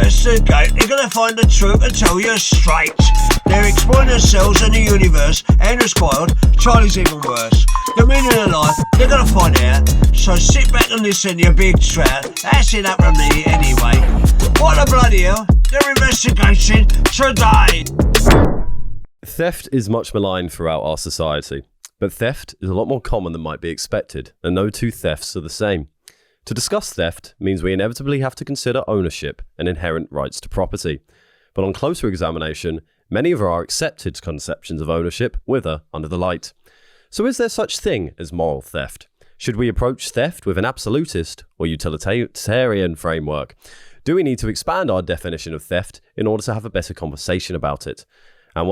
investigate, they're going to find the truth and tell you straight. They're exploring themselves and the universe. Andrew's spoiled, Charlie's even worse. The meaning of life, they're going to find out. So sit back and listen, you big trout. That's it up from me anyway. What the bloody hell? They're investigating today. Theft is much maligned throughout our society, but theft is a lot more common than might be expected, and no two thefts are the same. To discuss theft means we inevitably have to consider ownership and inherent rights to property. But on closer examination, many of our accepted conceptions of ownership wither under the light. So is there such thing as moral theft? Should we approach theft with an absolutist or utilitarian framework? Do we need to expand our definition of theft in order to have a better conversation about it? And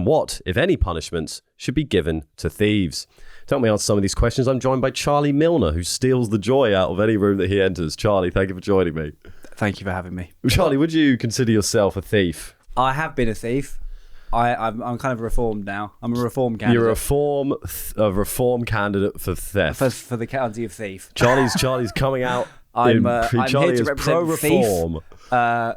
what, if any, punishments should be given to thieves? To help me answer some of these questions, I'm joined by Charlie Milner, who steals the joy out of any room that he enters. Charlie, thank you for joining me. Thank you for having me. Charlie, would you consider yourself a thief? I have been a thief. I'm kind of reformed now. I'm a reform candidate. You're a reform candidate for theft. For the county of thief. Charlie's coming out. I'm Charlie here to is represent pro-reform.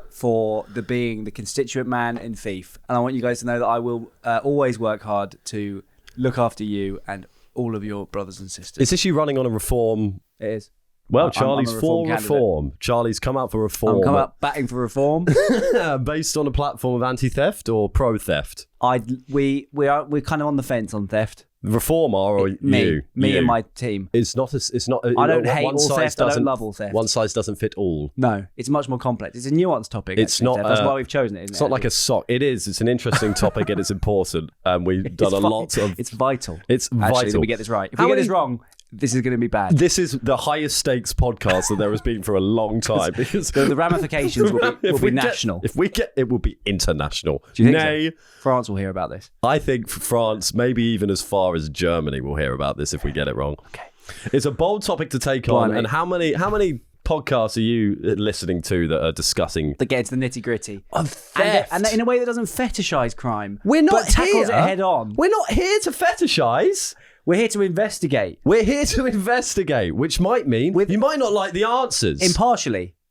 For being the constituent man in thief. And I want you guys to know that I will always work hard to look after you and all of your brothers and sisters. Is this you running on a reform? It is. Well, Charlie's I'm for candidate. reform. Charlie's come out for reform. I'm coming out batting for reform. Based on a platform of anti-theft or pro-theft? We're kind of on the fence on theft. Reform or me you? and my team. It's not. I don't hate all theft. I don't love all theft. One size doesn't fit all. No, it's much more complex. It's a nuanced topic. It's not. That's why we've chosen it. Isn't it's not like a sock. It is. It's an interesting topic and it's important. And we've done a lot of. It's vital. It's Actually, vital. that we get this right. If we get this wrong, this is going to be bad. This is the highest stakes podcast that there has been for a long time. Because the ramifications will be national. If we get, it will be international. Do you think so? France will hear about this. I think France, maybe even as far as Germany, will hear about this if we get it wrong. Okay, it's a bold topic to take on. And how many podcasts are you listening to that are discussing that get into the nitty gritty of theft, and in a way that doesn't fetishize crime? We're not but tackles it head on. We're not here to fetishize. We're here to investigate. We're here to investigate, which might mean you might not like the answers.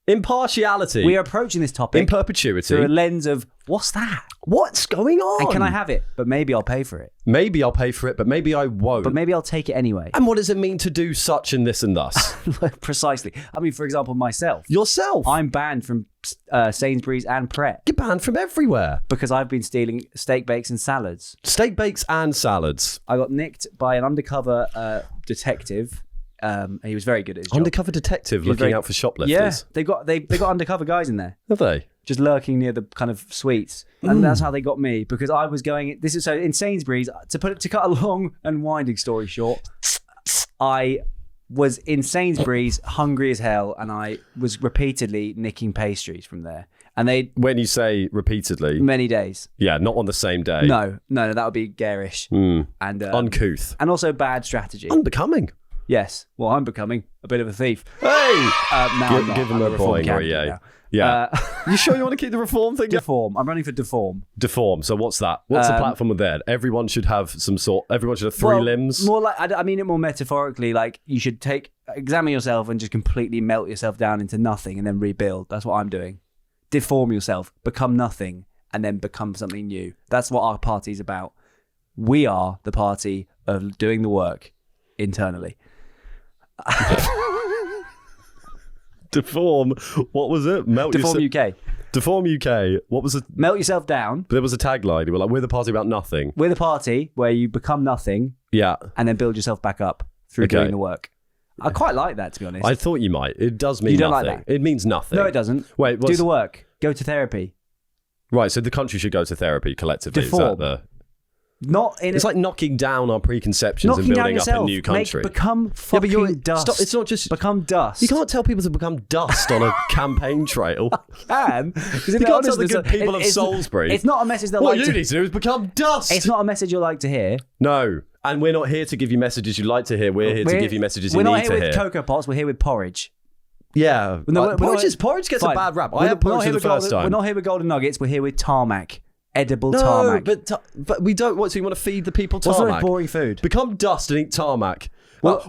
Impartiality. We are approaching this topic in perpetuity through a lens of, what's that? What's going on? And can I have it? But maybe I'll pay for it. Maybe I'll pay for it, but maybe I won't. But maybe I'll take it anyway. And what does it mean to do such and this and thus? Precisely. I mean, for example, myself. Yourself? I'm banned from Sainsbury's and Pret. You're banned from everywhere. Because I've been stealing steak bakes and salads. Steak bakes and salads. I got nicked by an undercover detective. He was very good at his job. Undercover detective looking out for shoplifters. Yeah, they got undercover guys in there. Have they? Just lurking near the kind of sweets, and that's how they got me, because I was going. This is so in Sainsbury's. To cut a long and winding story short, I was in Sainsbury's, hungry as hell, and I was repeatedly nicking pastries from there. And when you say repeatedly, many days. Yeah, not on the same day. No, that would be garish and uncouth, and also bad strategy. Unbecoming. Yes. Well, I'm becoming a bit of a thief. Hey! Give him a boing. Yeah. You sure you want to keep the reform thing? Deform. I'm running for deform. Deform. So what's that? What's the platform of that? Everyone should have everyone should have three limbs? More like, I mean it more metaphorically, like you should examine yourself and just completely melt yourself down into nothing and then rebuild. That's what I'm doing. Deform yourself, become nothing, and then become something new. That's what our party's about. We are the party of doing the work internally. Deform. What was it? Deform UK. Deform UK. What was it? Melt yourself down. But there was a tagline. You were like, we're the party about nothing. We're the party where you become nothing. Yeah. And then build yourself back up through doing the work. I quite like that, to be honest. I thought you might. It does mean nothing. Like that? It means nothing. No, it doesn't. Wait, do the work. Go to therapy. Right. So the country should go to therapy collectively. Deform. Is that it's like knocking down our preconceptions and building up a new country. Become fucking dust. Stop. It's not just become dust. You can't tell people to become dust on a campaign trail. I can. You can't tell the good people of Salisbury. It's not a message that what you need to do is become dust. It's not a message you like to hear. No. And we're not here to give you messages you like to hear. We're here to give you messages you need to hear. We're not here with Cocoa Pots. We're here with porridge. Yeah. Porridge gets a bad rap. I had porridge for the first time. We're not here with golden nuggets. We're here with tarmac. Edible tarmac. But we don't. What? So you want to feed the people tarmac? What's the boring food? Become dust and eat tarmac.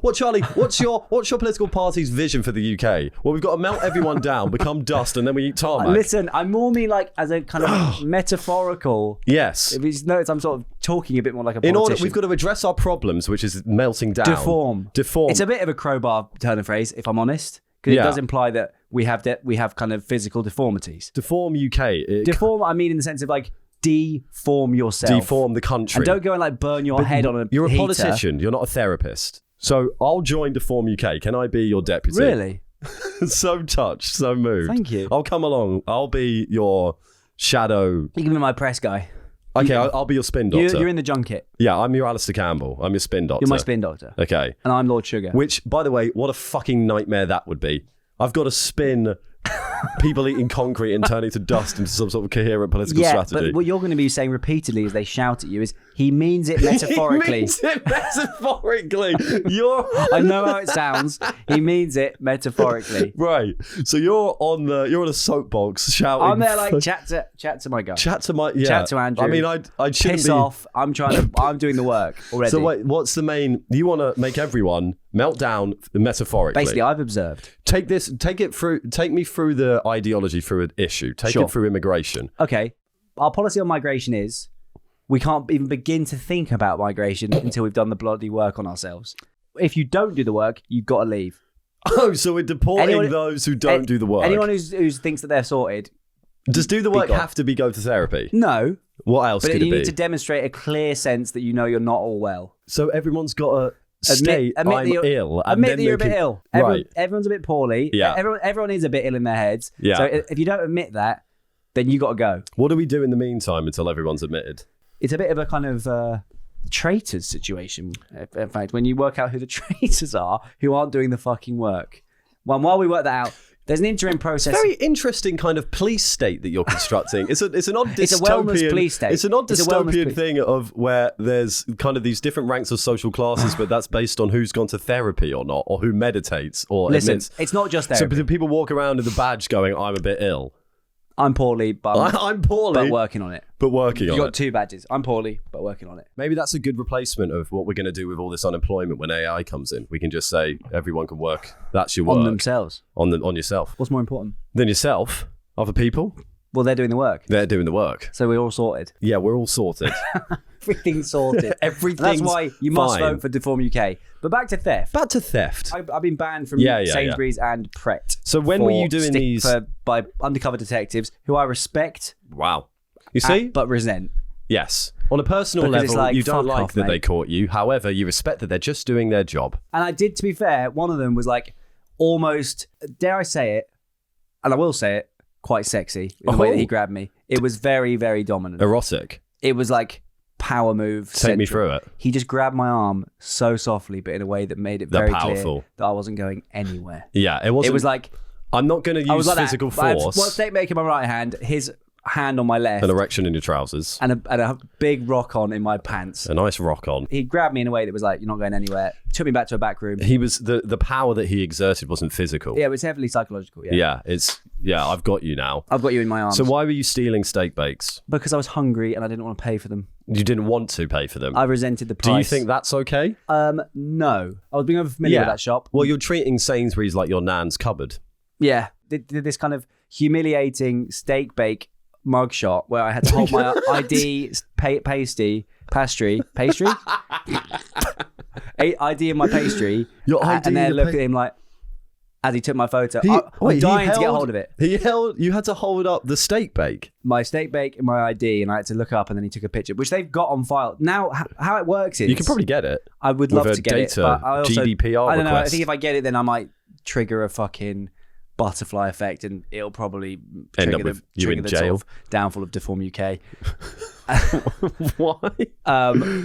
What, Charlie? What's your political party's vision for the UK? Well, we've got to melt everyone down, become dust, and then we eat tarmac. Listen, I more mean like as a kind of metaphorical. Yes. If you notice, I'm sort of talking a bit more like a In politician. order, we've got to address our problems, which is melting down. Deform. It's a bit of a crowbar turn of phrase, if I'm honest, because it does imply that we have kind of physical deformities. Deform UK. Deform, I mean, in the sense of like deform yourself. Deform the country. And don't go and like burn your head on a You're a heater. politician. You're not a therapist. So I'll join Deform UK. Can I be your deputy? Really? So touched, so moved. Thank you. I'll come along. I'll be your shadow. You can be my press guy. Okay, I'll be your spin doctor. You're in the junket. Yeah, I'm your Alistair Campbell. I'm your spin doctor. You're my spin doctor. Okay. And I'm Lord Sugar. Which, by the way, what a fucking nightmare that would be. I've got to spin people eating concrete and turning to dust into some sort of coherent political strategy. But what you're going to be saying repeatedly as they shout at you is, he means it metaphorically. He means it metaphorically. I know how it sounds. He means it metaphorically. Right. So you're on a soapbox shouting. I'm there like chat to my guy. Chat to Andrew. I mean, I shouldn't piss be off. I'm doing the work already. So wait, what's the main? You want to make everyone melt down metaphorically. Basically, I've observed. Take me through the ideology through an issue. Take it through immigration. Okay. Our policy on migration is we can't even begin to think about migration until we've done the bloody work on ourselves. If you don't do the work, you've got to leave. Oh, so we're deporting those who don't do the work. Anyone who thinks that they're sorted. Does do the work have to be go to therapy? No. What else could it be? But you need to demonstrate a clear sense that you know you're not all well. So everyone's got to state I'm ill. Admit that you're a bit ill. Everyone's a bit poorly. Yeah. Everyone is a bit ill in their heads. Yeah. So if you don't admit that, then you got to go. What do we do in the meantime until everyone's admitted? It's a bit of a kind of traitors situation. In fact, when you work out who the traitors are, who aren't doing the fucking work. Well, while we work that out, there's an interim process. It's a very interesting kind of police state that you're constructing. It's an odd dystopian. It's a wellness police state. It's an odd dystopian thing of where there's kind of these different ranks of social classes, but that's based on who's gone to therapy or not, or who meditates or admits. It's not just therapy. So people walk around with a badge going, "I'm a bit ill." I'm poorly, but I'm poorly, but working on it. You've got 2 badges. I'm poorly, but working on it. Maybe that's a good replacement of what we're going to do with all this unemployment when AI comes in. We can just say everyone can work. That's your work. On themselves. On yourself. What's more important? Than yourself? Other people? Well, they're doing the work. They're doing the work. So we're all sorted. Yeah, we're all sorted. Everything's sorted. Everything's That's why you must fine. vote for Deform UK. But back to theft. I've been banned from Sainsbury's and Pret. So when were you doing these? By undercover detectives who I respect. Wow. You see? But resent. Yes. On a personal Because level, you don't fuck like off, that mate. they caught you. However, you respect that they're just doing their job. And I did, to be fair, one of them was like almost, dare I say it, and I will say it, quite sexy in the way that he grabbed me. It was very, very dominant. Erotic. It was like power move. Take me through it. He just grabbed my arm so softly, but in a way that made it very powerful. clear that I wasn't going anywhere. Yeah, it wasn't. It was like, I'm not going to use like physical that. I had force. one steak maker in my right hand, his hand on my left, An erection in your trousers. and a big rock on in my pants. A nice rock on. He grabbed me in a way that was like, you're not going anywhere. Took me back to a back room. He was the power that he exerted wasn't physical. Yeah, it was heavily psychological. Yeah, I've got you now. I've got you in my arms. So why were you stealing steak bakes? Because I was hungry and I didn't want to pay for them. You didn't want to pay for them. I resented the price. Do you think that's okay? No. I was being overfamiliar with that shop. Well, you're treating Sainsbury's like your nan's cupboard. Yeah. Did this kind of humiliating steak bake mugshot where I had to hold my ID pastry ID in my pastry, Your ID and then look at him like as he took my photo. I'm dying to get hold of it. You had to hold up the steak bake. My steak bake and my ID, and I had to look up, and then he took a picture, which they've got on file. Now, how it works is You can probably get it. I would love to get it, but I also, GDPR I don't know. I request. think if I get it, then I might trigger a fucking butterfly effect, and it'll probably End trigger up with the, you trigger in the jail. sort of downfall of Deform UK. Why?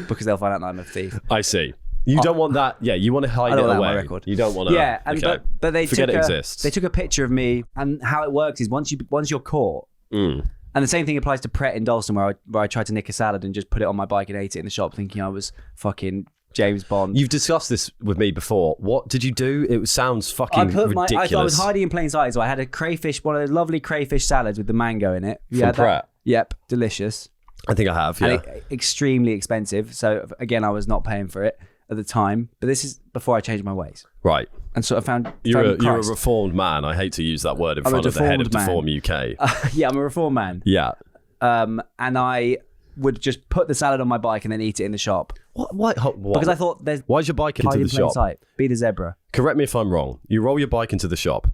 Because they'll find out that I'm a thief. I see. You don't want that. Yeah, you want to hide I don't it want that away. on my record. You don't want to. Yeah, and okay. but they forget took it exists. They took a picture of me, and how it works is once you're caught, and the same thing applies to Pret in Dalston, where I tried to nick a salad and just put it on my bike and ate it in the shop, thinking I was fucking James Bond. You've discussed this with me before. What did you do? It sounds fucking ridiculous. I was hiding in plain sight, so I had a crayfish, one of those lovely crayfish salads with the mango in it. From Pret? Yep, delicious. I think I have. Yeah. And extremely expensive. So again, I was not paying for it. at the time, but this is before I changed my ways. Right. And sort of found You're a Christ. reformed man. I hate to use that word in I'm a front of the head of deformed Deform UK. Yeah, I'm a reformed man. Yeah. And I would just put the salad on my bike and then eat it in the shop. What? Because I thought there's Why's your bike into hide the in plain shop? sight. Be the zebra. Correct me if I'm wrong. You roll your bike into the shop.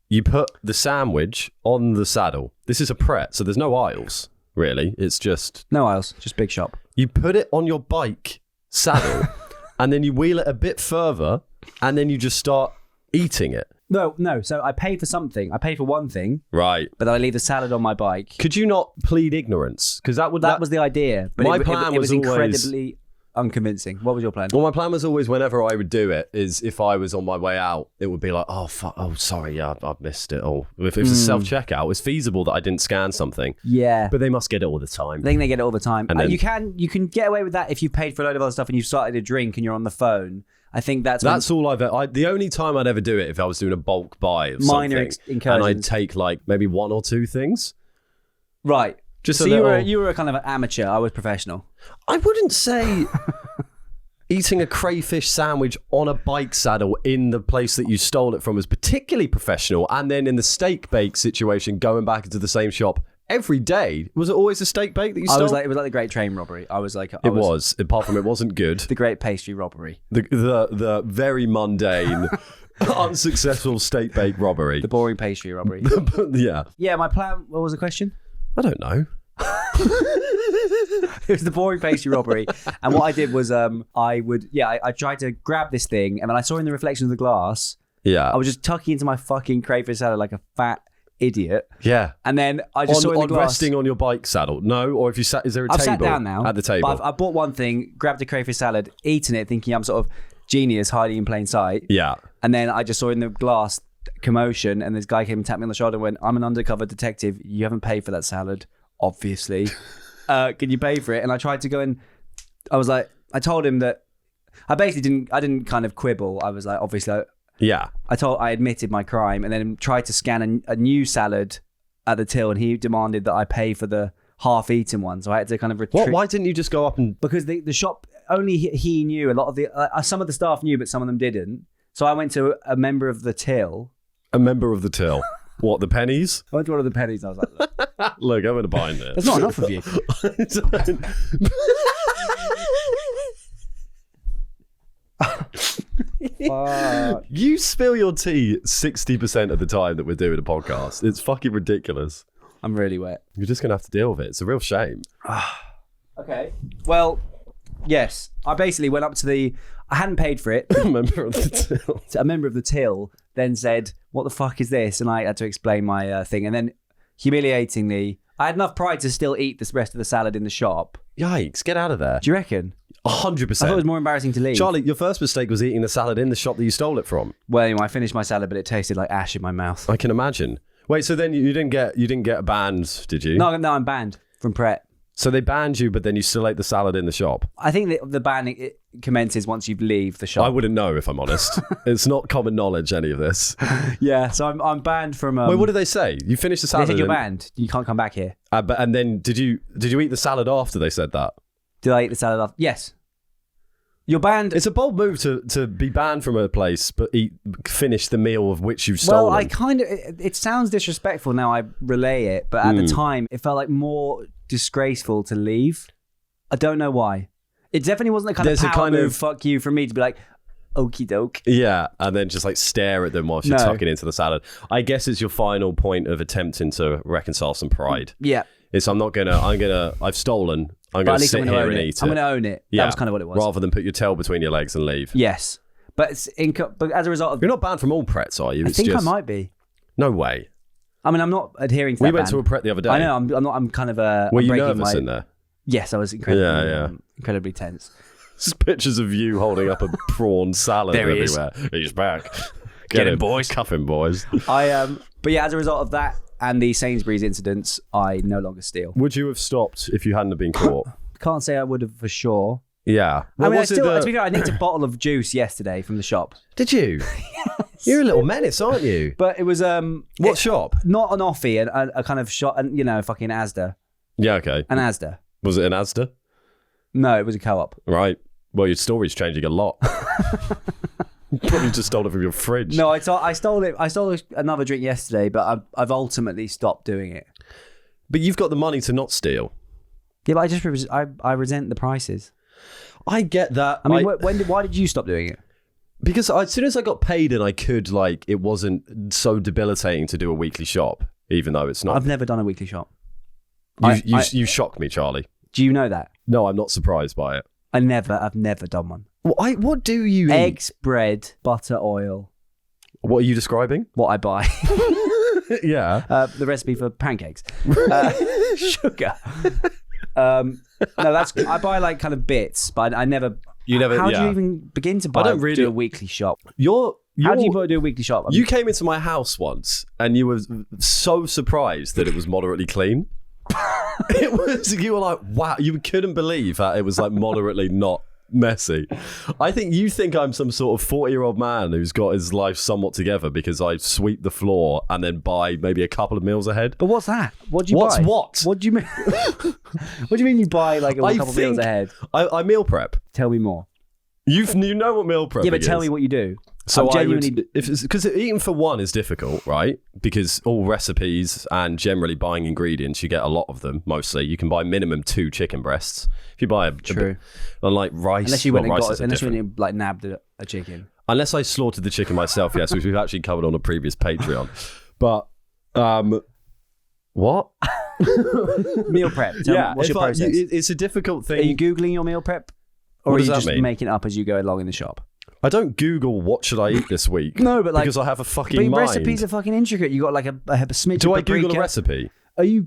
You put the sandwich on the saddle. This is a Pret, so there's no aisles, really. It's just... No aisles, just big shop. You put it on your bike saddle, and then you wheel it a bit further, and then you just start eating it. No. So I pay for something. I pay for one thing. Right. But I leave the salad on my bike. Could you not plead ignorance? Because that was the idea. But My plan it was was always- incredibly unconvincing. What was your plan? Well, my plan was always whenever I would do it is if I was on my way out, it would be like, oh, fuck, oh, sorry, yeah, I've missed it. Oh, if it was a self-checkout, it's feasible that I didn't scan something. Yeah. But they must get it all the time. I think they get it all the time. And then- you can get away with that if you paid for a load of other stuff and you've started a drink and you're on the phone. I think that's all the only time I'd ever do it if I was doing a bulk buy of minor something. incursions. And I'd take like maybe one or two things. Right. Just so a little... you were a kind of an amateur. I was professional. I wouldn't say eating a crayfish sandwich on a bike saddle in the place that you stole it from was particularly professional. And then in the steak bake situation, going back into the same shop every day. Was it always a steak bake that you stole? It was like the Great Train Robbery. It was. Apart from it wasn't good. The Great Pastry Robbery. The very mundane, unsuccessful steak bake robbery. The boring pastry robbery. Yeah. Yeah, my plan. What was the question? I don't know. It was the boring pastry robbery, and what I did was I tried to grab this thing, and then I saw in the reflection of the glass. Yeah. I was just tucking into my fucking crayfish salad like a fat idiot. Yeah. And then I just saw in the glass. Resting on your bike saddle. No, or if you sat, is there a I've table? sat down now At the table. But I bought one thing, grabbed a crayfish salad, eaten it, thinking I'm sort of genius hiding in plain sight. Yeah. And then I just saw in the glass commotion, and this guy came and tapped me on the shoulder and went, "I'm an undercover detective. You haven't paid for that salad, obviously. Can you pay for it?" And I tried to go and I told him that I didn't kind of quibble. I was like, obviously, Yeah. I admitted my crime, and then tried to scan a new salad at the till, and he demanded that I pay for the half-eaten one. So I had to kind of retreat. Why didn't you just go up and... Because the shop, only he knew. A lot of some of the staff knew, but some of them didn't. So I went to a member of the till. A member of the till? What, the pennies? I went to one of the pennies, and I was like, Look, I'm going to bind it. "That's not enough of you." You spill your tea 60% of the time that we're doing a podcast. It's fucking ridiculous. I'm really wet. You're just going to have to deal with it. It's a real shame. Okay. Well, yes. I basically went up to I hadn't paid for it. A member of the till. A member of the till then said, "What the fuck is this?" And I had to explain my thing. And then, humiliatingly, I had enough pride to still eat the rest of the salad in the shop. Yikes, get out of there. Do you reckon? 100%. I thought it was more embarrassing to leave. Charlie, your first mistake was eating the salad in the shop that you stole it from. Well, anyway, I finished my salad, but it tasted like ash in my mouth. I can imagine. Wait, so then you didn't get banned, did you? No, I'm banned from Pret. So they banned you, but then you still ate the salad in the shop? I think that the ban it commences once you leave the shop. I wouldn't know, if I'm honest. It's not common knowledge, any of this. Yeah, so I'm banned from... Wait, what did they say? You finished the salad? They said you're banned. You can't come back here. And then did you eat the salad after they said that? Did I eat the salad after? Yes. You're banned. It's a bold move to be banned from a place, but finish the meal of which you've stolen. Well, I kind of... It sounds disrespectful now I relay it, but at the time, it felt like more disgraceful to leave. I don't know why. It definitely wasn't the kind of fuck you for me to be like, okie doke. Yeah, and then just like stare at them whilst you're tucking into the salad. I guess it's your final point of attempting to reconcile some pride. Yeah. I've stolen. I'm going to sit here and eat it. I'm going to own it. Yeah. That was kind of what it was. Rather than put your tail between your legs and leave. Yes. But as a result of... You're not banned from all Prets, are you? I think I might be. No way. I mean, I'm not adhering to that We went to a Pret the other day. I know, I'm not, I'm kind of... Were you nervous in there? Yes, I was incredibly tense. There's pictures of you holding up a prawn salad There he everywhere. He's back. Get him, boys. Cuff him, boys. But yeah, as a result of that and the Sainsbury's incidents, I no longer steal. Would you have stopped if you hadn't have been caught? Can't say I would have for sure. Yeah. I mean, to be fair, I nicked a bottle of juice yesterday from the shop. Did you? Yes. You're a little menace, aren't you? But it was what shop? Not an Offie, a kind of shop, and fucking Asda. Yeah, okay. An Asda. Was it an Asda? No, it was a co-op. Right. Well, your story's changing a lot. Probably just stole it from your fridge. No, I stole it. I stole another drink yesterday, but I've ultimately stopped doing it. But you've got the money to not steal. Yeah, but I resent the prices. I get that. I mean, why did you stop doing it? Because as soon as I got paid and I could, like, it wasn't so debilitating to do a weekly shop, even though it's not. I've never done a weekly shop. You shock me, Charlie. Do you know that? No, I'm not surprised by it. I've never done one. What do you eat? Eggs, bread, butter, oil. What are you describing? What I buy. Yeah. The recipe for pancakes. Sugar. No, I buy like kind of bits, but I never. You never. How do you even begin to buy? Do a weekly shop. How do you do a weekly shop? You came into my house once, and you were so surprised that it was moderately clean. It was. You were like, wow. You couldn't believe that it was like moderately not messy. I think you think I'm some sort of 40-year-old man who's got his life somewhat together because I sweep the floor and then buy maybe a couple of meals ahead. But what's that? What do you buy? What's what? What do you mean? What do you mean you buy like a couple of meals ahead? I meal prep. Tell me more. You know what meal prep is. Yeah, but tell me what you do. So because eating for one is difficult, right? Because all recipes and generally buying ingredients, you get a lot of them. Mostly, you can buy minimum 2 chicken breasts. If you buy unlike rice, unless you went and like nabbed a chicken. Unless I slaughtered the chicken myself, yes, which we've actually covered on a previous Patreon. But what? Meal prep. Tell me, what's your process? It's a difficult thing. Are you Googling your meal prep? Or are you just making it up as you go along in the shop? I don't Google what should I eat this week. No, but like because I have a fucking mind. Recipes are fucking intricate. You got like a smidge. Do of I Google a recipe? Are you?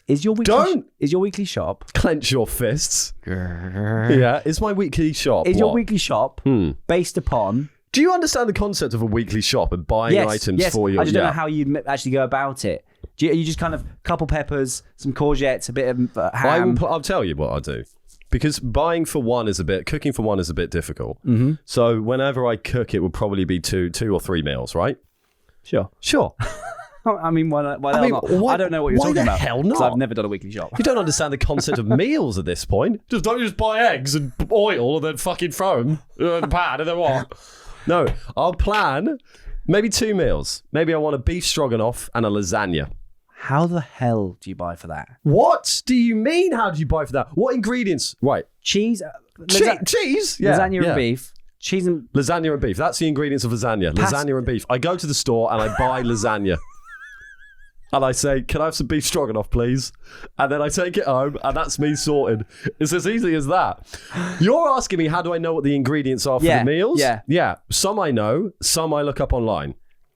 Is your weekly shop? Clench your fists. Yeah, is my weekly shop? Your weekly shop based upon? Do you understand the concept of a weekly shop and buying items for your? I just don't know how you'd actually go about it. You just kind of couple peppers, some courgettes, a bit of ham. I'll tell you what I do. Because cooking for one is a bit difficult. Mm-hmm. So whenever I cook, it would probably be two or 3 meals, right? Sure. I mean, why not? I don't know what you're talking about. Why the hell not? 'Cause I've never done a weekly shop. You don't understand the concept of meals at this point. Don't just buy eggs and oil and then fucking throw them in the pan and then what? No, I'll plan maybe 2 meals. Maybe I want a beef stroganoff and a lasagna. How the hell do you buy for that? What do you mean? How do you buy for that? What ingredients? Right. Cheese. Cheese? Yeah. Lasagna and beef. Cheese and... Lasagna and beef. That's the ingredients of lasagna. Lasagna and beef. I go to the store and I buy lasagna. And I say, can I have some beef stroganoff, please? And then I take it home, and that's me sorted. It's as easy as that. You're asking me, how do I know what the ingredients are for the meals? Yeah. Some I know, some I look up online.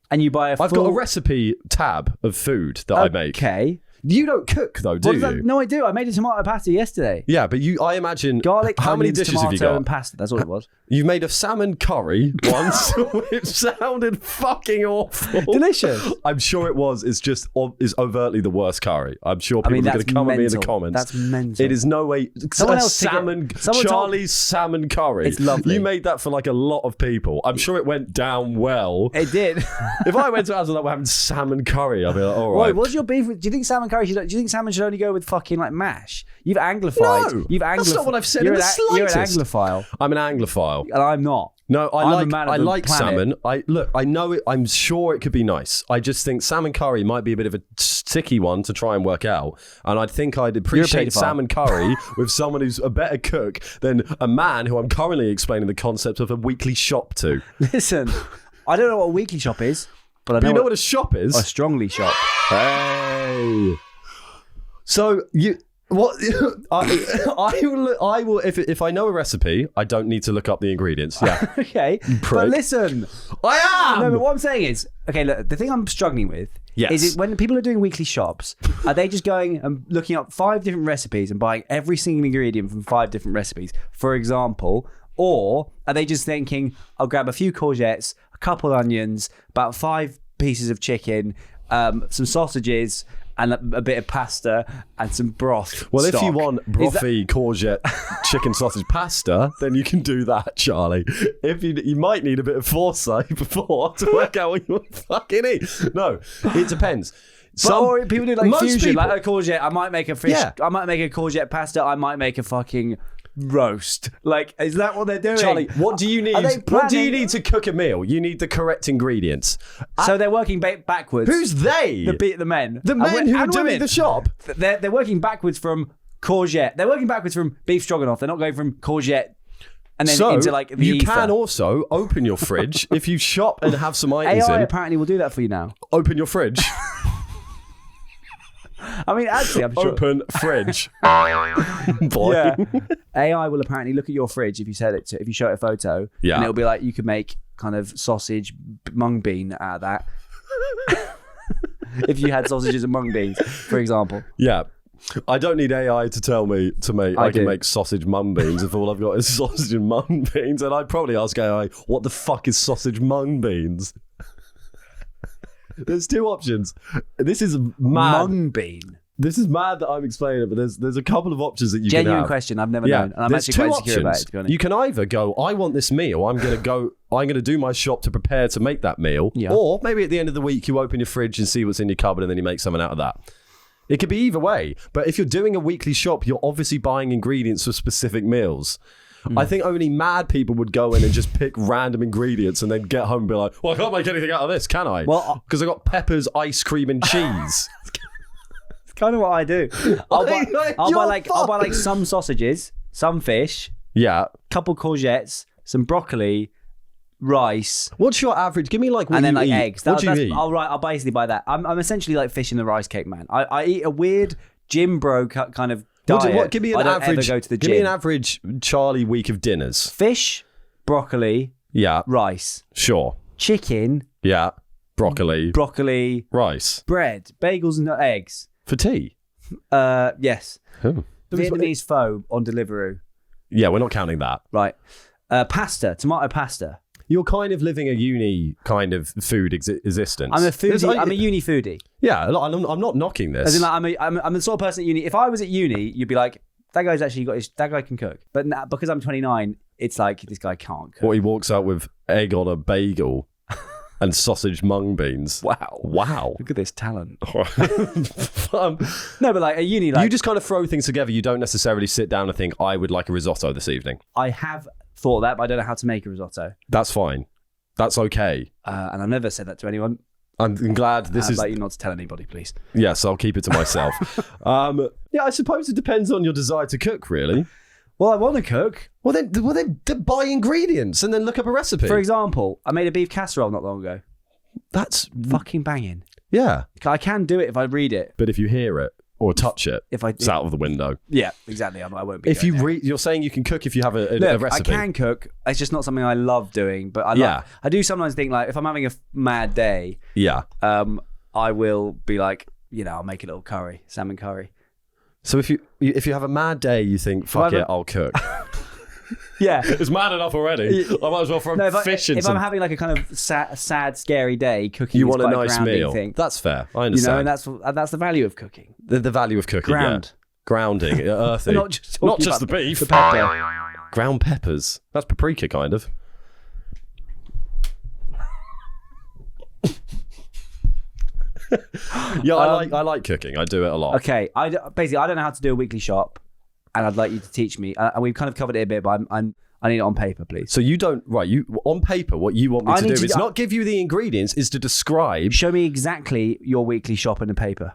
And you buy I've got a recipe tab of food that I make. Okay. You don't cook though, do you? No, I do. I made a tomato pasta yesterday. Yeah, but I imagine garlic, how many dishes have you got? And pasta. That's all it was. You've made a salmon curry once, which sounded fucking awful. Delicious. I'm sure it was. It's just overtly the worst curry. I'm sure people are going to come at me in the comments. That's mental. It is no way. Charlie's salmon curry. It's lovely. You made that for like a lot of people. I'm sure it went down well. It did. If I went to a house and we're having salmon curry, I'd be like, all right. What's your beef with? Do you think salmon curry? Do you think salmon should only go with fucking like mash? You've anglified. No, that's not what I've said in the slightest. You're an Anglophile. I'm an Anglophile. And I'm not. No, I like salmon. I know it. I'm sure it could be nice. I just think salmon curry might be a bit of a sticky one to try and work out. And I think I'd appreciate salmon curry with someone who's a better cook than a man who I'm currently explaining the concept of a weekly shop to. Listen, I don't know what a weekly shop is, but I know what a shop is. A strongly shop. Hey. So what I will if I know a recipe, I don't need to look up the ingredients. Yeah. Okay. But listen, I am. No, but what I'm saying is, okay, look, the thing I'm struggling with is it when people are doing weekly shops, are they just going and looking up 5 different recipes and buying every single ingredient from 5 different recipes, for example, or are they just thinking, I'll grab a few courgettes, a couple of onions, about 5 pieces of chicken, some sausages, and a bit of pasta and some broth. Well, stock. If you want brothy courgette chicken sausage pasta, then you can do that, Charlie. If you might need a bit of foresight before to work out what you want to fucking eat. No, it depends. Or people do like fusion, like a courgette. I might make a fish. Yeah. I might make a courgette pasta. I might make a fucking roast. Like, is that what they're doing? Charlie, what do you need? Are they What do you planning- need to cook a meal? You need the correct ingredients. So they're working backwards. Who's they? the men? The men who are and doing women. the shop. They're working backwards from courgette. They're working backwards from beef stroganoff. They're not going from courgette and then So into like the you ether. can also open your fridge if you shop and have some items AI in. apparently will do that for you now. Open your fridge. I mean, actually, I'm sure. Open fridge. Boy. Yeah. AI will apparently look at your fridge if you show it a photo. Yeah. And it'll be like, you could make kind of sausage mung bean out of that. If you had sausages and mung beans, for example. Yeah. I don't need AI to tell me to make. I can do. make sausage mung beans if all I've got is sausage and mung beans, and I'd probably ask AI, "What the fuck is sausage mung beans?" There's two options. This is mad. Mung bean. This is mad that I'm explaining it, but there's a couple of options that you can Genuine have. question. I've never known. And I'm there's actually two quite insecure about options. it, to be honest. You can either go, I want this meal. I'm gonna do my shop to prepare to make that meal. Yeah. Or maybe at the end of the week you open your fridge and see what's in your cupboard and then you make something out of that. It could be either way. But if you're doing a weekly shop, you're obviously buying ingredients for specific meals. I think only mad people would go in and just pick random ingredients and then get home and be like, well, I can't make anything out of this, can I? Well, because I got peppers, ice cream, and cheese. It's kind of what I do. I'll buy You're like some sausages, some fish, Yeah. couple courgettes, some broccoli, rice, What's your average? Give me like what and then you like eat. eggs. What do you eat? I'll basically buy that. I'm essentially like fish in the rice cake man. I eat a weird gym bro kind of diet. Give me an I don't average. ever go to the give me gym. an average Charlie week of dinners. Fish, broccoli, Yeah, rice, sure. chicken, Yeah, broccoli, broccoli, rice bread, bagels and eggs. for tea. Yes. Oh. Vietnamese pho on Deliveroo. Yeah, we're not counting that. Right. Tomato pasta. You're kind of living a uni kind of food existence. I'm a There's- foodie. I'm a uni foodie. Yeah, I'm not knocking this. As in, like, I'm the sort of person at uni. If I was at uni, you'd be like, that guy can cook. But now, because I'm 29, it's like, this guy can't cook. What, he walks out with egg on a bagel and sausage mung beans. Wow. Look at this talent. Um, No, but like a uni, like you just kind of throw things together. You don't necessarily sit down and think, I would like a risotto this evening. I have thought that, but I don't know how to make a risotto. That's fine. That's okay. And I've never said that to anyone. I'm glad this I'd is... like you not to tell anybody, please. Yes, I'll keep it to myself. Yeah, I suppose it depends on your desire to cook, really. Well, I want to cook. Well, then buy ingredients and then look up a recipe. For example, I made a beef casserole not long ago. That's... Fucking banging. Yeah. I can do it if I read it. But if you hear it or touch it, it's out of the window. Yeah, exactly. I won't be. If you going there. read... You're saying you can cook if you have a Look, recipe. I can cook. It's just not something I love doing. But I do sometimes think, like, if I'm having a mad day, Yeah. I will be like, I'll make a little curry, salmon curry. So if you have a mad day, you think, fuck it, I'll cook. Yeah. It's mad enough already. I might as well throw fish in if some... I'm having like a kind of sad, scary day, cooking You is want a quite nice grounding meal. thing. That's fair. I understand. And that's the value of cooking. The value of cooking, Ground. yeah. Grounding, earthy. Not just talking Not just about the beef. the pepper. Ground peppers. That's paprika, kind of. Yeah, I like cooking. I do it a lot. Okay, I don't know how to do a weekly shop, and I'd like you to teach me. And we've kind of covered it a bit, but I need it on paper, please. So you don't you on paper. What you want me I to do need to- is not give you the ingredients, is to describe. Show me exactly your weekly shop in a paper,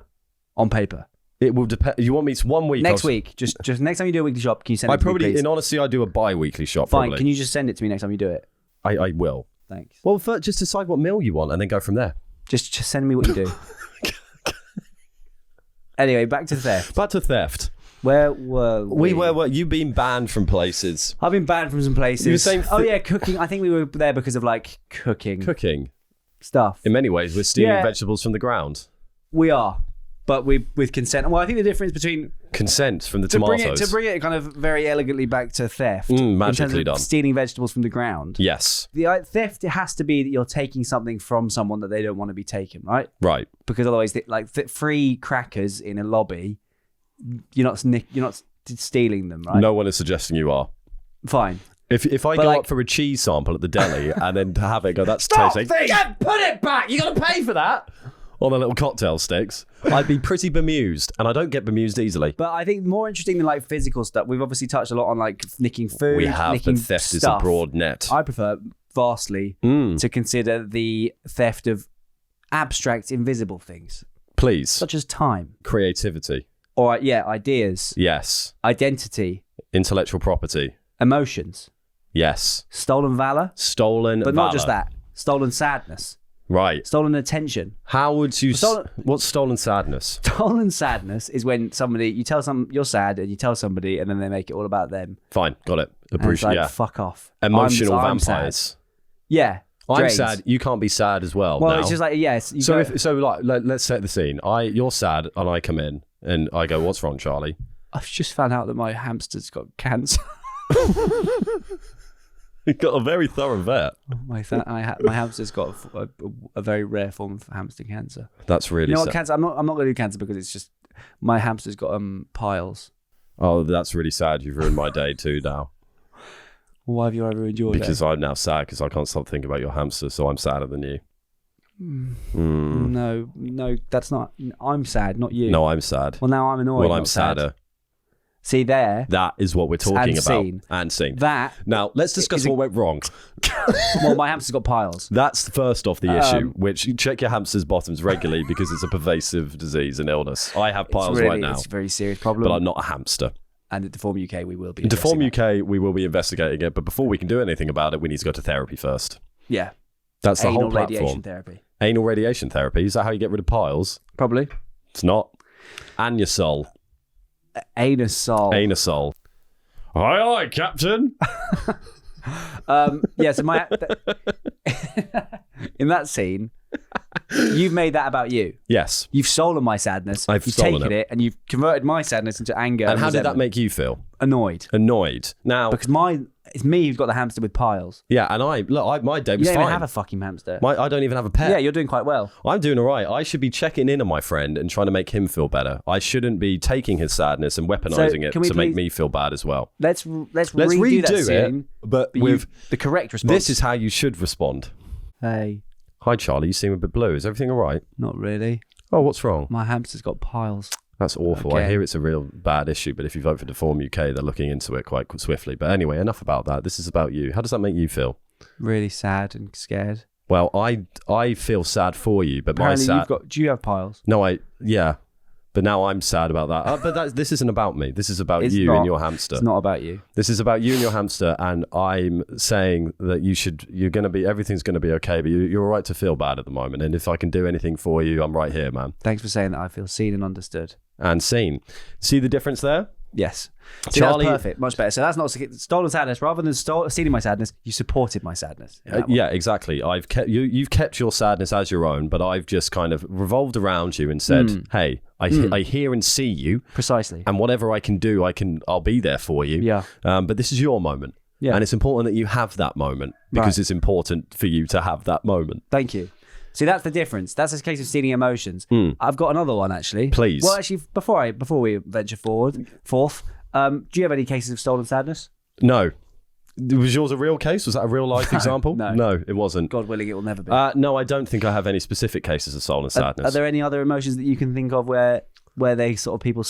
on paper. It will depend. You want me to 1 week? Next week, just next time you do a weekly shop, can you send it to me, please? In honesty, I do a bi-weekly shop. Fine. Probably. Can you just send it to me next time you do it? I will. Thanks. Well, first, just decide what meal you want and then go from there. Just send me what you do. Anyway, back to theft. Back to theft. Where were we? You've been banned from places. I've been banned from some places. You were saying cooking. I think we were there because of like cooking stuff. In many ways, we're stealing Yeah. vegetables from the ground. We are, but with consent. Well, I think the difference between Consent from the tomatoes. to bring it kind of very elegantly back to theft, magically in terms of done. stealing vegetables from the ground. Yes. The theft, it has to be that you're taking something from someone that they don't want to be taken, right? Right. Because otherwise, free crackers in a lobby, you're not stealing them, right? No one is suggesting you are. Fine. If I go up for a cheese sample at the deli and then to have it go, that's tasty. Put it back. You got to pay for that. on the little cocktail sticks, I'd be pretty bemused, and I don't get bemused easily. But I think more interesting than like physical stuff, we've obviously touched a lot on like nicking food. We have, nicking but theft stuff. is a broad net. I prefer vastly to consider the theft of abstract, invisible things, Please. such as time, Creativity. or ideas, Yes. identity, Intellectual property. emotions, Yes. stolen valor, Stolen but not valor. just that, stolen sadness, Right. stolen attention. How would you... Stolen- What's stolen sadness? Stolen sadness is when you tell you're sad and you tell somebody and then they make it all about them. Fine. Got it. And it's Appreciate. like, Yeah. fuck off. Emotional I'm sad. vampires. Yeah. I'm drains. sad. You can't be sad as well. Well, now. it's just like, yes. So let's set the scene. You're sad, and I come in, and I go, "What's wrong, Charlie?" I've just found out that my hamster's got cancer. You got a very thorough vet. My hamster's got a very rare form of hamster cancer. That's really You know what, sad. cancer? I'm not going to do cancer because it's just my hamster's got piles. Oh, that's really sad. You've ruined my day too now. Why have you ever enjoyed Because I'm now sad because I can't stop thinking about your hamster, so I'm sadder than you. No, that's not. I'm sad, not you. No, I'm sad. Well, now I'm annoyed. Well, not I'm sad. sadder. See there. That is what we're talking And about. seen. And seen. That. Now, let's discuss what went wrong. Well, my hamster's got piles. That's first off the issue, which you check your hamster's bottoms regularly because it's a pervasive disease and illness. I have piles right now, It's a very serious problem. but I'm not a hamster. And at Deform UK, we will be. In Deform investigating UK, we will be investigating it, but before we can do anything about it, we need to go to therapy first. it. Yeah. That's the Anal whole platform. radiation therapy. Anal radiation therapy. Is that how you get rid of piles? Probably. It's not. Anusol. Anusol. Anusol. Aye, aye, Captain. Yeah, so in that scene, you've made that about you. Yes. You've stolen my sadness. I've You've stolen taken it and you've converted my sadness into anger. And how did that resentment. make you feel? Annoyed. Annoyed. Now, Because it's me who's got the hamster with piles. yeah, and my day You was don't fine. even have a fucking hamster. I don't even have a pet. Yeah, you're doing quite well. I'm doing all right. I should be checking in on my friend and trying to make him feel better. I shouldn't be taking his sadness and weaponizing it can we to make please- me feel bad as well. Let's Let's redo that redo scene, it, but you- with the correct response. this is how you should respond. Hey, Hi, Charlie. You seem a bit blue. Is everything all right? not really. Oh, what's wrong? My hamster's got piles. That's awful. I Okay. hear it's a real bad issue, but if you vote for Deform UK, they're looking into it quite swiftly. But anyway, enough about that. This is about you. How does that make you feel? Really sad and scared. Well, I feel sad for you, but Apparently, my sad. do you have piles? No, yeah. But now I'm sad about that. But this isn't about me. This is about It's you not. and your hamster. It's not about you. This is about you and your hamster, and I'm saying that everything's going to be okay, but you're all right to feel bad at the moment. And if I can do anything for you, I'm right here, man. Thanks for saying that. I feel seen and understood. And seen. See the difference there? Yes. See, Charlie- that's perfect. Much better. So that's not stolen sadness. Rather than stealing my sadness, you supported my sadness. in that way. Yeah, exactly. I've kept you've kept your sadness as your own, but I've just kind of revolved around you and said, "Hey, I hear and see you, Precisely. and whatever I can do, I'll be there for you." Yeah. But this is your moment, Yeah. and it's important that you have that moment because Right. it's important for you to have that moment. Thank you. See, that's the difference. That's a case of stealing emotions. I've got another one, actually. Please. Well, actually, before we venture forth, do you have any cases of stolen sadness? No. Was yours a real case? Was that a real life example? no. No, it wasn't. God willing, it will never be. No, I don't think I have any specific cases of stolen sadness. Are there any other emotions that you can think of where they sort of people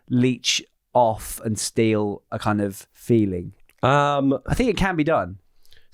leech off and steal a kind of feeling? I think it can be done.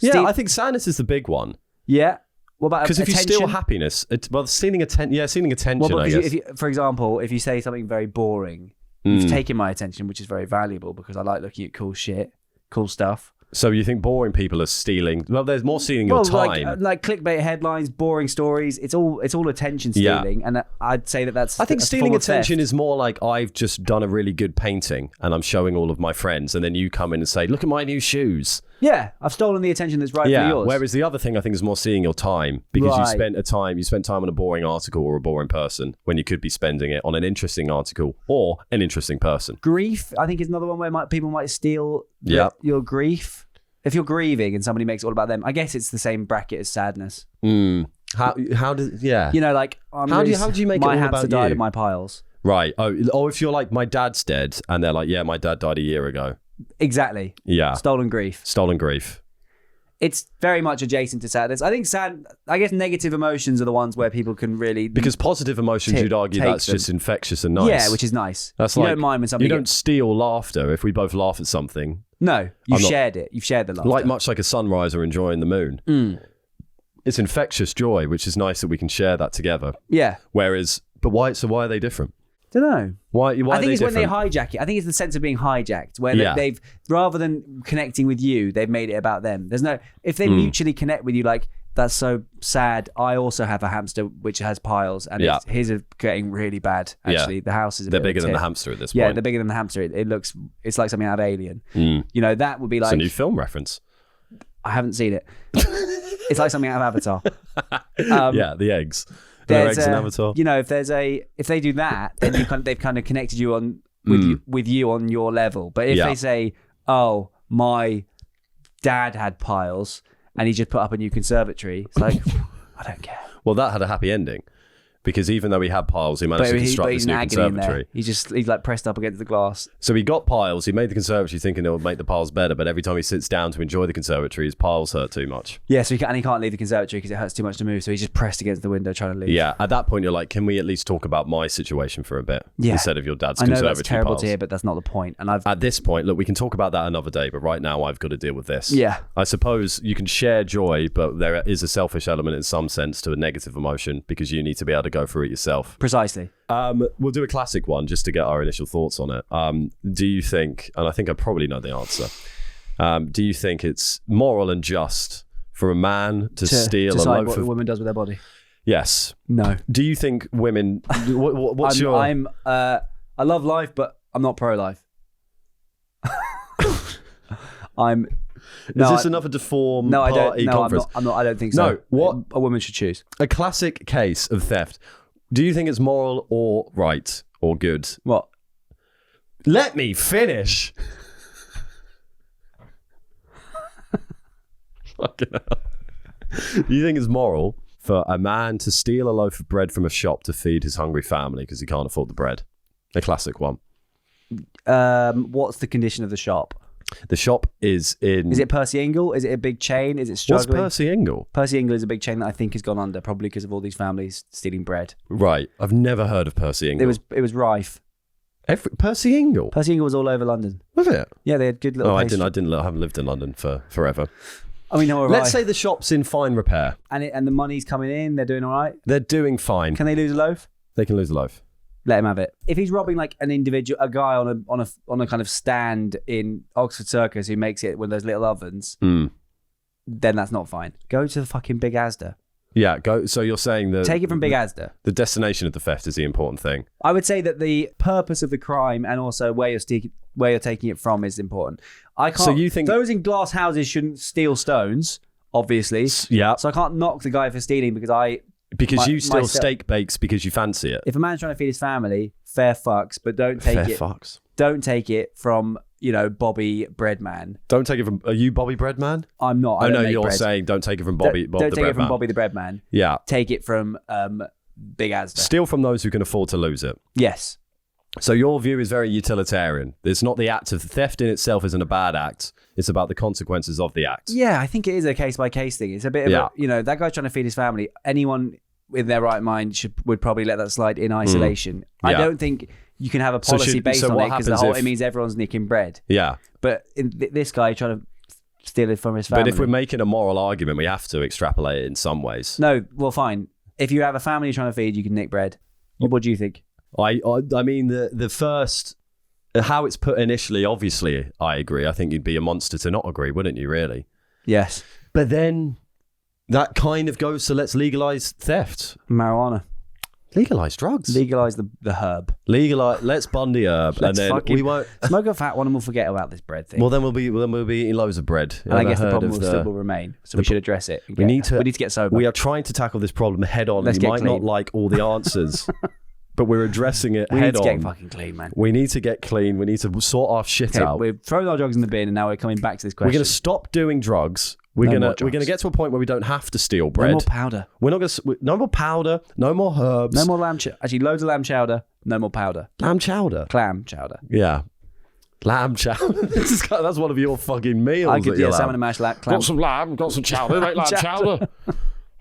Yeah, I think sadness is the big one. Yeah. What about Because if you attention? steal happiness, stealing attention, Well, I because guess. for example, if you say something very boring, you've taken my attention, which is very valuable because I like looking at cool shit, cool stuff. So you think boring people are stealing? Well, there's more stealing your time. Like clickbait headlines, boring stories. It's all attention stealing, and I'd say that's. I think that's a stealing form of attention theft. is more like I've just done a really good painting and I'm showing all of my friends, and then you come in and say, "Look at my new shoes." Yeah, I've stolen the attention that's rightfully yours. Whereas the other thing I think is more seeing your time because you Right. spent time on a boring article or a boring person when you could be spending it on an interesting article or an interesting person. Grief, I think, is another one where people might steal your grief. If you're grieving and somebody makes it all about them, I guess it's the same bracket as sadness. How does You know, like How do you make it my all hamster about died you? in my piles. right? Oh, if you're like my dad's dead and they're like, yeah, my dad died a year ago. Exactly. Yeah, Stolen grief. stolen grief. It's very much adjacent to sadness. I think I guess negative emotions are the ones where people can really... Because positive emotions, you'd argue that's just infectious and nice. Yeah, which is nice. That's you like, don't mind when somebody... You don't steal laughter if we both laugh at something. No, you've shared it. You've shared the laughter. Much like a sunrise or enjoying the moon. It's infectious joy, which is nice that we can share that together. Yeah. But why are they different? Don't know. Why I think are they it's different? when they hijack it. I think it's the sense of being hijacked, where they've rather than connecting with you, they've made it about them. There's no if they mutually connect with you, like that's so sad. I also have a hamster which has piles, and his are getting really bad. Actually, the house is. They're bigger than the hamster at this point. Yeah, they're bigger than the hamster. It's like something out of Alien. You know, that would be like it's a new film reference. I haven't seen it. It's like something out of Avatar. The eggs. Their eggs in Avatar. You know, if they do that, then they've kind of connected you on with you on your level. But if they say, "Oh, my dad had piles and he just put up a new conservatory," it's like, I don't care. Well, that had a happy ending. Because even though he had piles, he managed to construct this new conservatory. He's like pressed up against the glass. So he got piles. He made the conservatory thinking it would make the piles better, but every time he sits down to enjoy the conservatory, his piles hurt too much. Yeah, so he can't leave the conservatory because it hurts too much to move. So he's just pressed against the window trying to leave. Yeah, at that point you're like, can we at least talk about my situation for a bit instead of your dad's conservatory piles? I know that's terrible to hear, but that's not the point. And at this point, look, we can talk about that another day, but right now I've got to deal with this. Yeah, I suppose you can share joy, but there is a selfish element in some sense to a negative emotion because you need to be able to go through it yourself. Precisely. We'll do a classic one just to get our initial thoughts on it. Do you think, and I think I probably know the answer, do you think it's moral and just for a man to steal a loaf what of... a woman does with their body? Yes. No. Do you think women... What's your... I love life, but I'm not pro-life. Is this another deformed party conference? I'm not. I don't think so. No, what a woman should choose. A classic case of theft. Do you think it's moral or right or good? What? Let me finish. Fucking hell. Do you think it's moral for a man to steal a loaf of bread from a shop to feed his hungry family because he can't afford the bread? A classic one. What's the condition of the shop? The shop is in... Is it Percy Ingle? Is it a big chain? Is it struggling? What's Percy Ingle? Percy Ingle is a big chain that I think has gone under, probably because of all these families stealing bread. Right. I've never heard of Percy Ingle. It was rife. Percy Ingle? Percy Ingle was all over London. Was it? Yeah, they had good little... I haven't lived in London for forever. I mean, all right. Let's say the shop's in fine repair. And the money's coming in, they're doing all right? They're doing fine. Can they lose a loaf? They can lose a loaf. Let him have it. If he's robbing like a guy on a kind of stand in Oxford Circus who makes it with those little ovens, then that's not fine. Go to the fucking Big Asda. Yeah, go. So you're saying that take it from Big Asda. The destination of the theft is the important thing. I would say that the purpose of the crime and also where you're taking it from is important. I can't. So you think those in glass houses shouldn't steal stones? Obviously, yeah. So I can't knock the guy for stealing because you steal steak bakes because you fancy it. If a man's trying to feed his family, fair fucks, but don't take Don't take it from Bobby Breadman. Don't take it from. Are you Bobby Breadman? I'm not. I know you're saying don't take it from Bobby. Don't take it from Bobby the Breadman. Yeah. Take it from Big Asda. Steal from those who can afford to lose it. Yes. So your view is very utilitarian. It's not the act of theft in itself isn't a bad act. It's about the consequences of the act. Yeah, I think it is a case by case thing. It's a bit of that guy's trying to feed his family. Anyone with their right mind would probably let that slide in isolation. I don't think you can have a policy based on it because it means everyone's nicking bread. Yeah. But this guy trying to steal it from his family. But if we're making a moral argument, we have to extrapolate it in some ways. No, well, fine. If you have a family you're trying to feed, you can nick bread. What do you think? I mean, the first, how it's put initially, obviously, I agree. I think you'd be a monster to not agree, wouldn't you, really? Yes. But then that kind of goes to let's legalize theft. Marijuana. Legalize drugs. Legalize the herb. Let's bun the herb. Let's and then we won't smoke a fat one and we'll forget about this bread thing. Well, then we'll be eating loads of bread. And I guess the problem still will remain. So we should address it. We need to get sober. We are trying to tackle this problem head on. You might not like all the answers. But we're addressing it head on. We need to get fucking clean, man. We need to get clean. We need to sort our shit out. We've thrown our drugs in the bin and now we're coming back to this question. We're going to stop doing drugs. We're going to get to a point where we don't have to steal bread. No more powder. We're not going to... No more powder. No more herbs. No more lamb chowder. Actually, loads of lamb chowder. No more powder. Lamb chowder? Clam chowder. Yeah. Lamb chowder. That's one of your fucking meals. I could salmon and mashed clam. Got some lamb, got some chowder, make lamb chowder.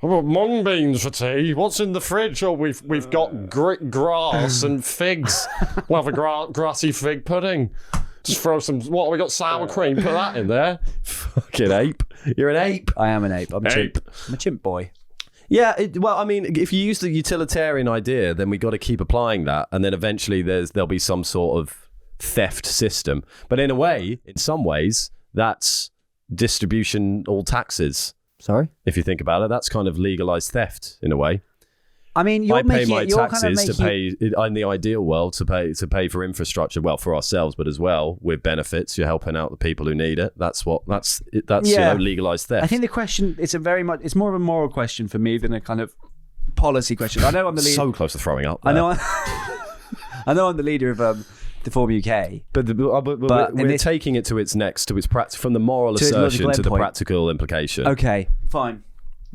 I've got mung beans for tea. What's in the fridge? Oh, we've got grass and figs. We'll have a grassy fig pudding. Just throw some. What? We got sour cream. Put that in there. Fucking ape. You're an ape. I am an ape. I'm a Ape. chimp. I'm a chimp boy. Yeah, well, I mean, if you use the utilitarian idea, then we got to keep applying that, and then eventually there'll be some sort of theft system. But in a way, in some ways, that's distribution all taxes. Sorry? If you think about it, that's kind of legalized theft in a way. I mean, I pay my taxes to pay, in the ideal world, to pay for infrastructure, well, for ourselves, but as well with benefits. You're helping out the people who need it. That's legalized theft. I think the question, it's more of a moral question for me than a kind of policy question. I know I'm the leader. So close to throwing up. I know I'm the leader of Deform UK, but we're taking it to its from the moral assertion to the practical implication. Okay, fine.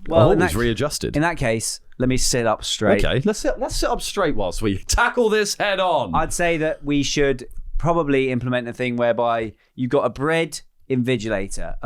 Well, it's readjusted. In that case, let me sit up straight. Okay, let's sit up straight whilst we tackle this head on. I'd say that we should probably implement a thing whereby you've got a bread invigilator.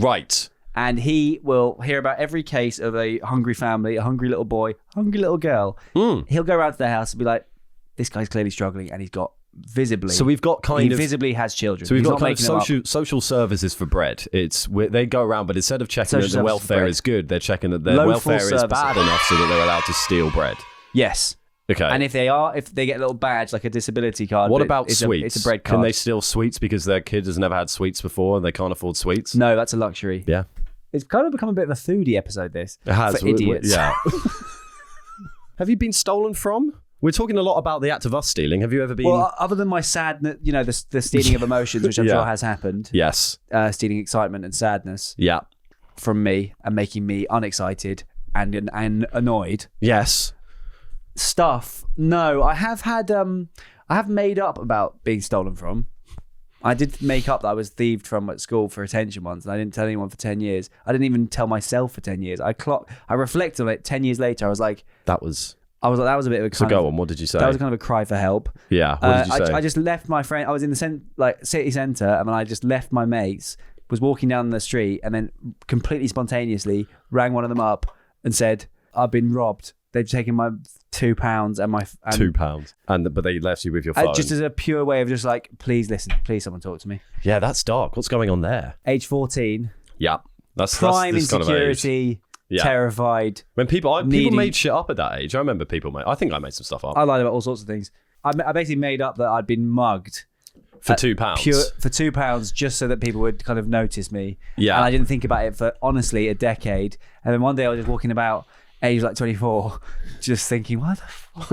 Right. And he will hear about every case of a hungry family, a hungry little boy, hungry little girl. He'll go around to their house and be like, this guy's clearly struggling and he's got visibly. So we've got he visibly has children. So we've got kind of social services for bread. They go around, but instead of checking that the welfare is good, they're checking that their welfare is bad enough so that they're allowed to steal bread. Yes. Okay. And if they get a little badge like a disability card. What about sweets? It's a bread card. Can they steal sweets because their kid has never had sweets before and they can't afford sweets? No, that's a luxury. Yeah. It's kind of become a bit of a foodie episode, this. It has. For idiots. Yeah. Have you been stolen from? We're talking a lot about the act of us stealing. Have you ever been... Well, other than my sadness, the stealing of emotions, which I'm sure has happened. Yes. Stealing excitement and sadness. Yeah. From me and making me unexcited and annoyed. Yes. Stuff. No, I have had... I have made up about being stolen from. I did make up that I was thieved from at school for attention once, and I didn't tell anyone for 10 years. I didn't even tell myself for 10 years. I reflected on it 10 years later. I was like... That was a bit of a kind go on, what did you say? That was kind of a cry for help. Yeah, what did you say? I just left my friend, I was in the city centre, and then I just left my mates, was walking down the street, and then completely spontaneously rang one of them up and said, I've been robbed. They've taken my £2 and my... £2. But they left you with your phone. Just as a pure way of just like, please listen, please someone talk to me. Yeah, that's dark. What's going on there? Age 14. Yeah. That's prime this insecurity. Kind of age. Yeah. Terrified. When people made shit up at that age. I remember I think I made some stuff up. I lied about all sorts of things. I basically made up that I'd been mugged for £2. For £2, just so that people would kind of notice me. Yeah. And I didn't think about it for honestly a decade. And then one day I was just walking about, age like 24, just thinking, what the fuck?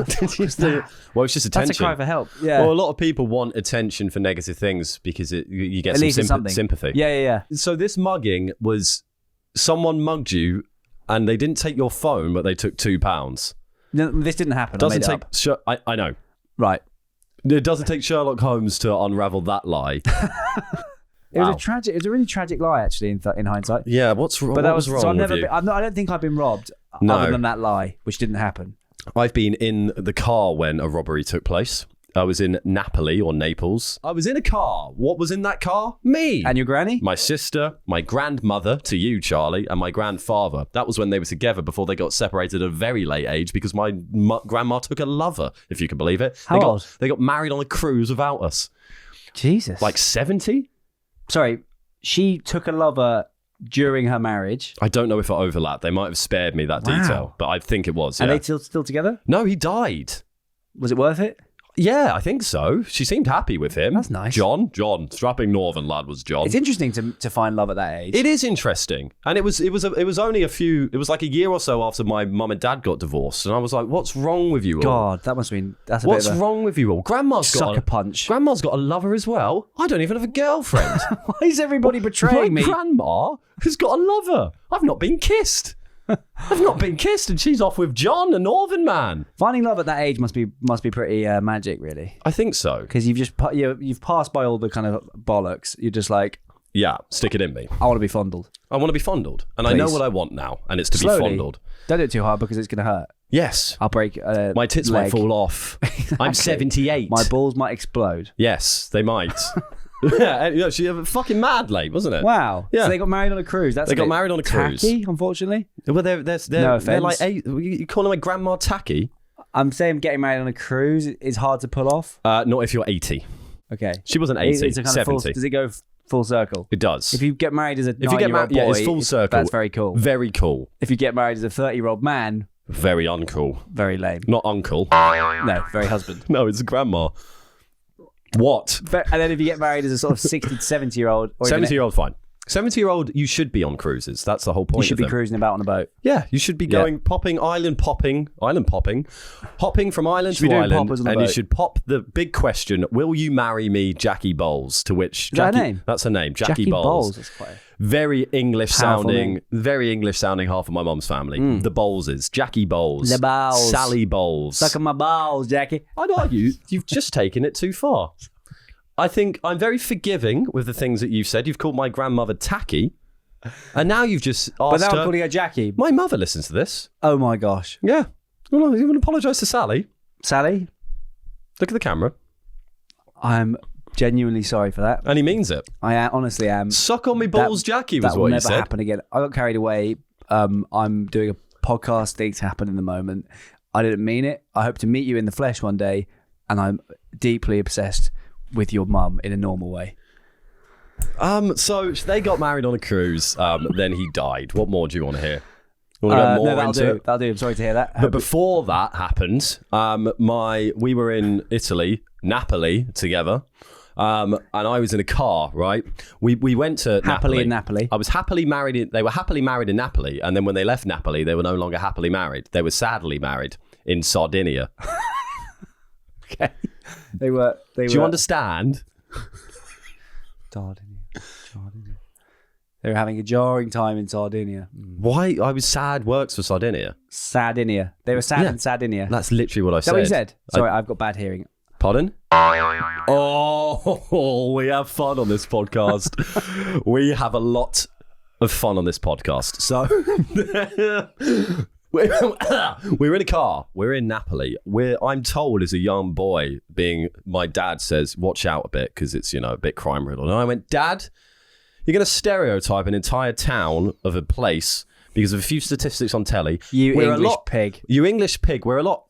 Well, it's just attention. That's a cry for help. Yeah. Well, a lot of people want attention for negative things because you get some sympathy. Yeah. So this mugging was someone mugged you. And they didn't take your phone, but they took £2. No, this didn't happen. I know. Right. It doesn't take Sherlock Holmes to unravel that lie. It was a really tragic lie, actually, in hindsight. Yeah, what's wrong? But that was wrong. So I don't think I've been robbed other than that lie, which didn't happen. I've been in the car when a robbery took place. I was in Napoli or Naples. I was in a car. What was in that car? Me. And your granny? My sister, my grandmother, to you, Charlie, and my grandfather. That was when they were together before they got separated at a very late age because my grandma took a lover, if you can believe it. How old? They got married on a cruise without us. Jesus. Like 70? Sorry, she took a lover during her marriage. I don't know if it overlapped. They might have spared me that detail, but I think it was. Are they still together? No, he died. Was it worth it? Yeah, I think so. She seemed happy with him. That's nice. John, strapping northern lad was John. It's interesting to find love at that age. It is interesting, and it was only like a year or so after my mum and dad got divorced, and I was like, "What's wrong with you all?" God, that's what's wrong with you all? Grandma's got a lover as well. I don't even have a girlfriend. Why is everybody betraying me? My grandma has got a lover. I've not been kissed. And she's off with John, a northern man. Finding love at that age must be pretty magic, really. I think so. Because you've passed by all the kind of bollocks. You're just like, yeah, stick it in me. I want to be fondled. And Please. I know what I want now, and it's to be fondled. Don't do it too hard because it's going to hurt. Yes. I'll break my tits leg. might fall off. I'm 78. My balls might explode. Yes, they might. Yeah, she was fucking mad late, wasn't it? Wow. Yeah. So they got married on a cruise. They got married on a cruise. Tacky, unfortunately. Well, they're offense. like, hey, you calling my grandma tacky? I'm saying getting married on a cruise is hard to pull off. Not if you're 80. Okay. She wasn't 80, It's a kind 70. of full, does it go full circle? It does. If you get married as a If you get 9-year-old married, boy, it's full circle. that's very cool. Very cool. If you get married as a 30-year-old man, Very uncool. very lame. Not uncle. No, very husband. No, it's grandma. What? And then if you get married as a sort of 60 to 70-year-old, 70-year-old, fine. 70-year-old, you should be on cruises. That's the whole point. you should be cruising about on a boat. Yeah, you should be going island popping, hopping from island Should be to doing island, poppers on the and you boat. should pop the big question: will you marry me, Jackie Bowles? To which that Jackie, her name? that's her name, Jackie Bowles. That's quite very English Powerful sounding, name. very English sounding. Half of my mum's family, the Bowleses, Jackie Bowles, The Bowles. Sally Bowles. sucking my balls, Jackie. I'd argue you've just taken it too far. I think I'm very forgiving with the things that you've said. You've called my grandmother tacky, and now you've just asked But now I'm her. calling her Jackie. My mother listens to this. Oh my gosh. Yeah. Well, you want to apologise to Sally? Sally, Look at the camera. I'm genuinely sorry for that. And he means it. I honestly am. Suck on me balls, Jackie, was That will what he never said. happen again. I got carried away. I'm doing a podcast. Things happen in the moment. I didn't mean it. I hope to meet you in the flesh one day, and I'm deeply obsessed with your mum in a normal way. So they got married on a cruise. Then he died. What more do you want to hear? You want to go more No, that'll into do. it? That'll do. I'm sorry to hear that. But before that happened, we were in Italy, Napoli, together. And I was in a car, right? We went to Happily Napoli. in Napoli. I was happily married. They were happily married in Napoli, and then when they left Napoli, they were no longer happily married. They were sadly married in Sardinia. Okay. They were. Do you understand? Sardinia. They were having a jarring time in Sardinia. Why? I was sad works for Sardinia. Sardinia. They were sad Yeah. in Sardinia. That's literally what I Is said. that what you said? Sorry, I've got bad hearing. Pardon? Oh, we have fun on this podcast. We have a lot of fun on this podcast. So we're in a car. We're in Napoli. I'm told as a young boy, my dad says, watch out a bit because it's, a bit crime riddled. And I went, Dad, you're going to stereotype an entire town of a place because of a few statistics on telly. You English pig. You English pig.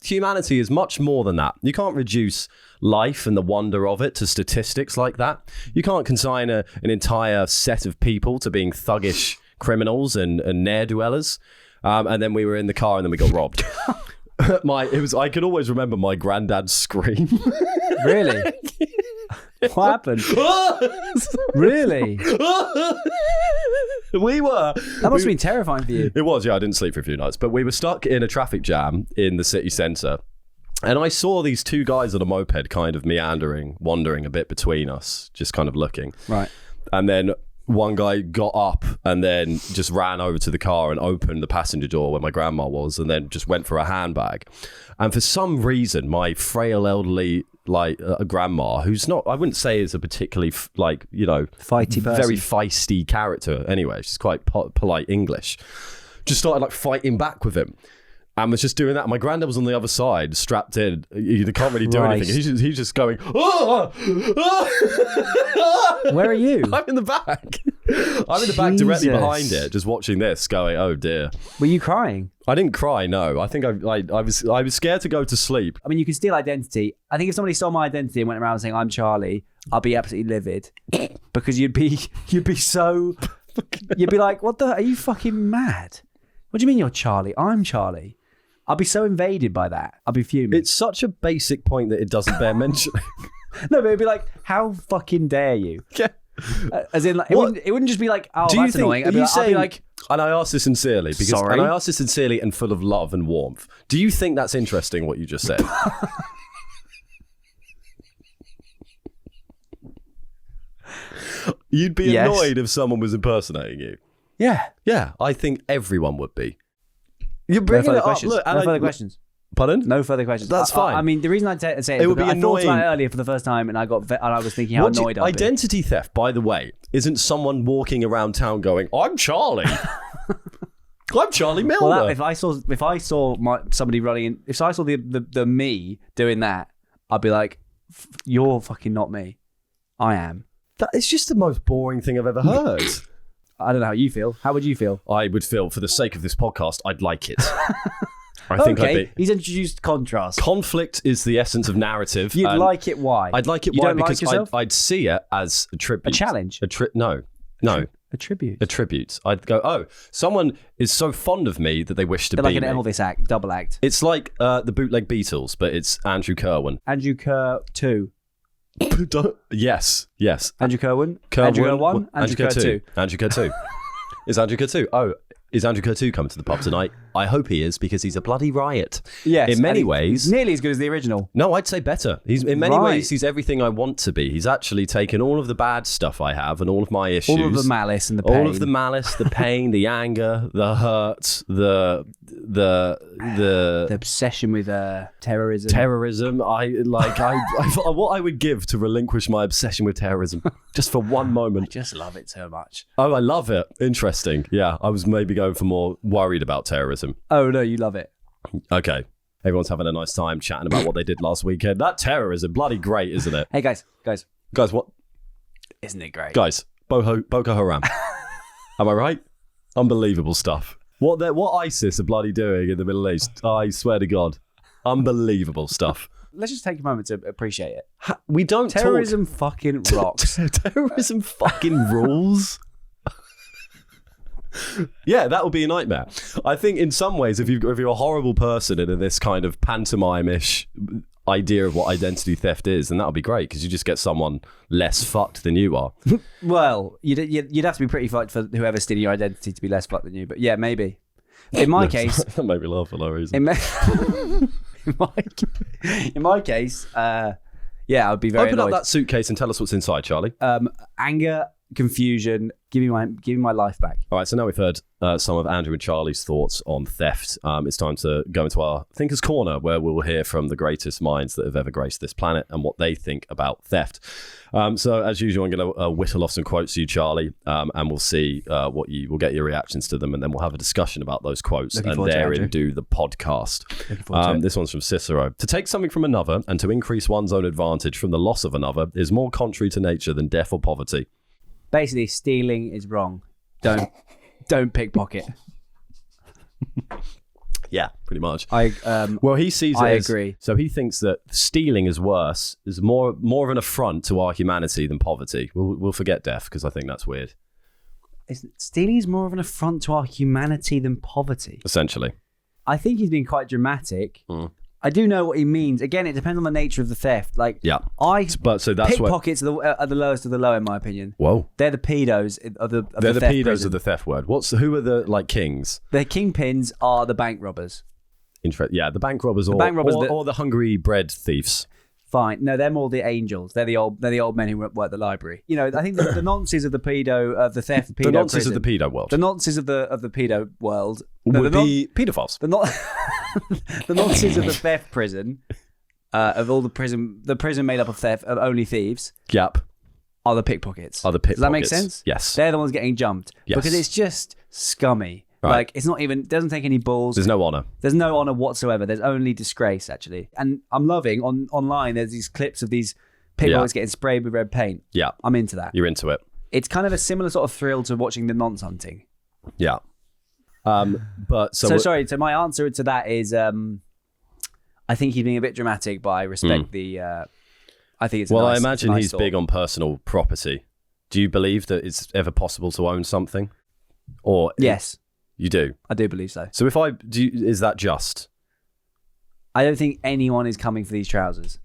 Humanity is much more than that. You can't reduce life and the wonder of it to statistics like that. You can't consign an entire set of people to being thuggish criminals and ne'er-do-wellers. And then we were in the car and then we got robbed. I could always remember my granddad's scream. Really? What happened? Really? That must have been terrifying for you. It was, yeah. I didn't sleep for a few nights. But we were stuck in a traffic jam in the city centre. And I saw these two guys on a moped kind of meandering, wandering a bit between us, just kind of looking. Right. And then one guy got up and then just ran over to the car and opened the passenger door where my grandma was and then just went for a handbag. And for some reason, my frail elderly grandma, who's not, I wouldn't say is a particularly Fighty person. very feisty character anyway, she's quite polite English, just started fighting back with him. And was just doing that. My granddad was on the other side, strapped in. You can't really do anything. He's just going, oh! Where are you? I'm in the back. I'm in the back directly behind it, just watching this, going, oh dear. Were you crying? I didn't cry, no. I think I was scared to go to sleep. I mean, you can steal identity. I think if somebody stole my identity and went around saying I'm Charlie, I'd be absolutely livid because you'd be like, what the? Are you fucking mad? What do you mean you're Charlie? I'm Charlie. I'd be so invaded by that. I'd be fuming. It's such a basic point that it doesn't bear mentioning. No, but it'd be like, how fucking dare you? Yeah. As in, it wouldn't just be like, oh, Do you that's think, annoying. are you I'd saying, be like, and I ask this sincerely, Sorry? and I ask this sincerely and full of love and warmth. Do you think that's interesting, what you just said? You'd be Yes. annoyed if someone was impersonating you. yeah. Yeah, I think everyone would be. You're No bringing further it up. questions. Look, No further questions. Pardon? No further questions. That's fine. I mean, the reason I say it is It would be because I thought about annoying. it earlier for the first time, and I was thinking how annoyed I'd be. Identity theft, by the way, isn't someone walking around town going, "I'm Charlie." I'm Charlie Milner. Well, if I saw somebody running in, if I saw the me doing that, I'd be like, "You're fucking not me. I am." That is just the most boring thing I've ever heard. I don't know how you feel. How would you feel? I would feel, for the sake of this podcast, I'd like it. I think I'd be. He's introduced contrast. Conflict is the essence of narrative. You'd like it. Why? I'd like it. You Why? don't like Because yourself? I'd see it as a tribute. A challenge? No. A tribute. A tribute. I'd go, oh, someone is so fond of me that they wish to They're be like an me. Elvis act, double act. It's like the bootleg Beatles, but it's Andrew Kirwan. Andrew Kerr 2. Yes. Andrew Kerwin. Kerr Andrew Kerr 1. one- Andrew Kerr 2. Andrew Kerr 2. Is Andrew Kerr 2? Oh, is Andrew Kerr 2 coming to the pub tonight? I hope he is, because he's a bloody riot. Yes. In many and ways. he's nearly as good as the original. No, I'd say better. He's in many Right. ways, he's everything I want to be. He's actually taken all of the bad stuff I have and all of my issues. All of the malice and the pain. All of the malice, the pain, the anger, the hurt, the obsession with terrorism. terrorism. What I would give to relinquish my obsession with terrorism just for one I moment. just love it so much. Oh, I love it. Interesting. Yeah, I was maybe going for more worried about terrorism. Oh, no, you love it. Okay. Everyone's having a nice time chatting about what they did last weekend. That terrorism, bloody great, isn't it? Hey, guys. Guys, what? Isn't it great? Guys, Boko Haram. Am I right? Unbelievable stuff. What ISIS are bloody doing in the Middle East? I swear to God. Unbelievable stuff. Let's just take a moment to appreciate it. We don't Terrorism fucking rocks. Terrorism fucking rules. Yeah, that would be a nightmare. I think in some ways, if you're a horrible person and in this kind of pantomime-ish idea of what identity theft is, then that would be great, because you just get someone less fucked than you are. Well, you'd have to be pretty fucked for whoever's stealing your identity to be less fucked than you. But yeah, maybe. In my case, that made me laugh for no reason. in my case, yeah, I would be very Open annoyed. up that suitcase and tell us what's inside, Charlie. Anger, confusion. Give me my life back. All right, so now we've heard some of Andrew and Charlie's thoughts on theft. It's time to go into our Thinker's Corner, where we'll hear from the greatest minds that have ever graced this planet and what they think about theft. So as usual, I'm going to whittle off some quotes to you, Charlie, and we'll see we'll get your reactions to them, and then we'll have a discussion about those quotes Looking and forward to it, therein Andrew. do the podcast. Looking forward to it. This one's from Cicero. To take something from another and to increase one's own advantage from the loss of another is more contrary to nature than death or poverty. Basically, stealing is wrong. Don't pickpocket. Yeah, pretty much. Well, he sees it I as, agree. So he thinks that stealing is worse, is more of an affront to our humanity than poverty. We'll forget death, because I think that's weird. Stealing is more of an affront to our humanity than poverty. Essentially. I think he's been quite dramatic. I do know what he means. Again, it depends on the nature of the theft. Like, Yeah. but so that's what. pickpockets are the lowest of the low, in my opinion. Whoa. They're the pedos of the They're the theft pedos prison. of the theft word. Who are the kings? The kingpins are the bank robbers. Yeah, the bank robbers, bank robbers or the hungry bread thieves. Fine. No, they're more the angels. They're the old men who work at the library. You know, I think the nonsense of the pedo of the theft. The nonsense of the pedo world. The nonsense of the pedo world would be pedophiles. The nonsense of the theft prison, of all the prison made up of theft of only thieves. Yep. Are the pickpockets. Does that make sense? Yes. They're the ones getting jumped. Yes. Because it's just scummy. Right. Like, it's not even, doesn't take any balls. There's no honor. There's no honor whatsoever. There's only disgrace, actually. And I'm loving online. There's these clips of these pickpockets getting sprayed with red paint. Yeah. I'm into that. You're into it. It's kind of a similar sort of thrill to watching the nonce hunting. Yeah. But So my answer to that is, I think he's being a bit dramatic, but I respect the. I think it's. I imagine nice he's thought. big on personal property. Do you believe that it's ever possible to own something? Or Yes, you do. I do believe so. So is that just? I don't think anyone is coming for these trousers.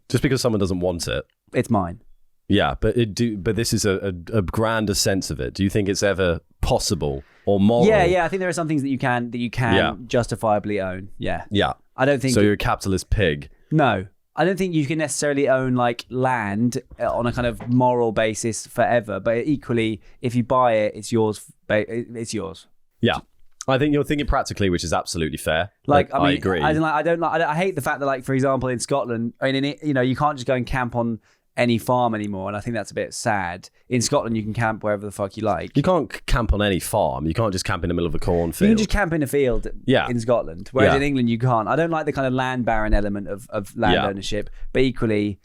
Just because someone doesn't want it. It's mine. Yeah, but this is a grander sense of it. Do you think it's ever possible or moral? Yeah. I think there are some things that you can justifiably own. Yeah. Yeah. I don't think So you're a capitalist pig. No. I don't think you can necessarily own like land on a kind of moral basis forever, but equally if you buy it, it's yours. It's yours. Yeah. I think you're thinking practically, which is absolutely fair. Like, I mean, I agree. I hate the fact that, like, for example, in Scotland, you can't just go and camp on any farm anymore, and I think that's a bit sad. In Scotland, you can camp wherever the fuck you like. You can't camp on any farm. You can't just camp in the middle of a cornfield. You can just camp in a field in Scotland, whereas in England you can't. I don't like the kind of land baron element of land ownership, but equally,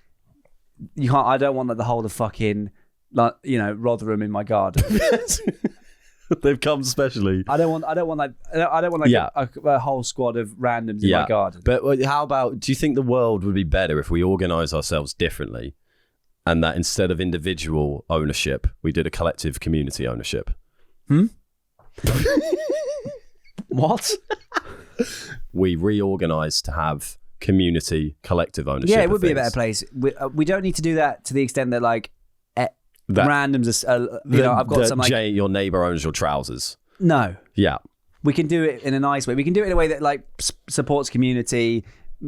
you can't. I don't want like the whole of fucking, like, you know, Rotherham in my garden. They've come specially. I don't want like a whole squad of randoms in my garden. But how about, do you think the world would be better if we organise ourselves differently, and that instead of individual ownership, we did a collective community ownership? What? We reorganised to have community collective ownership. Yeah, it would of be a things. better place. We don't need to do that to the extent that like randoms are, I've got some like... your neighbour owns your trousers. No. Yeah. We can do it in a nice way. We can do it in a way that like supports community,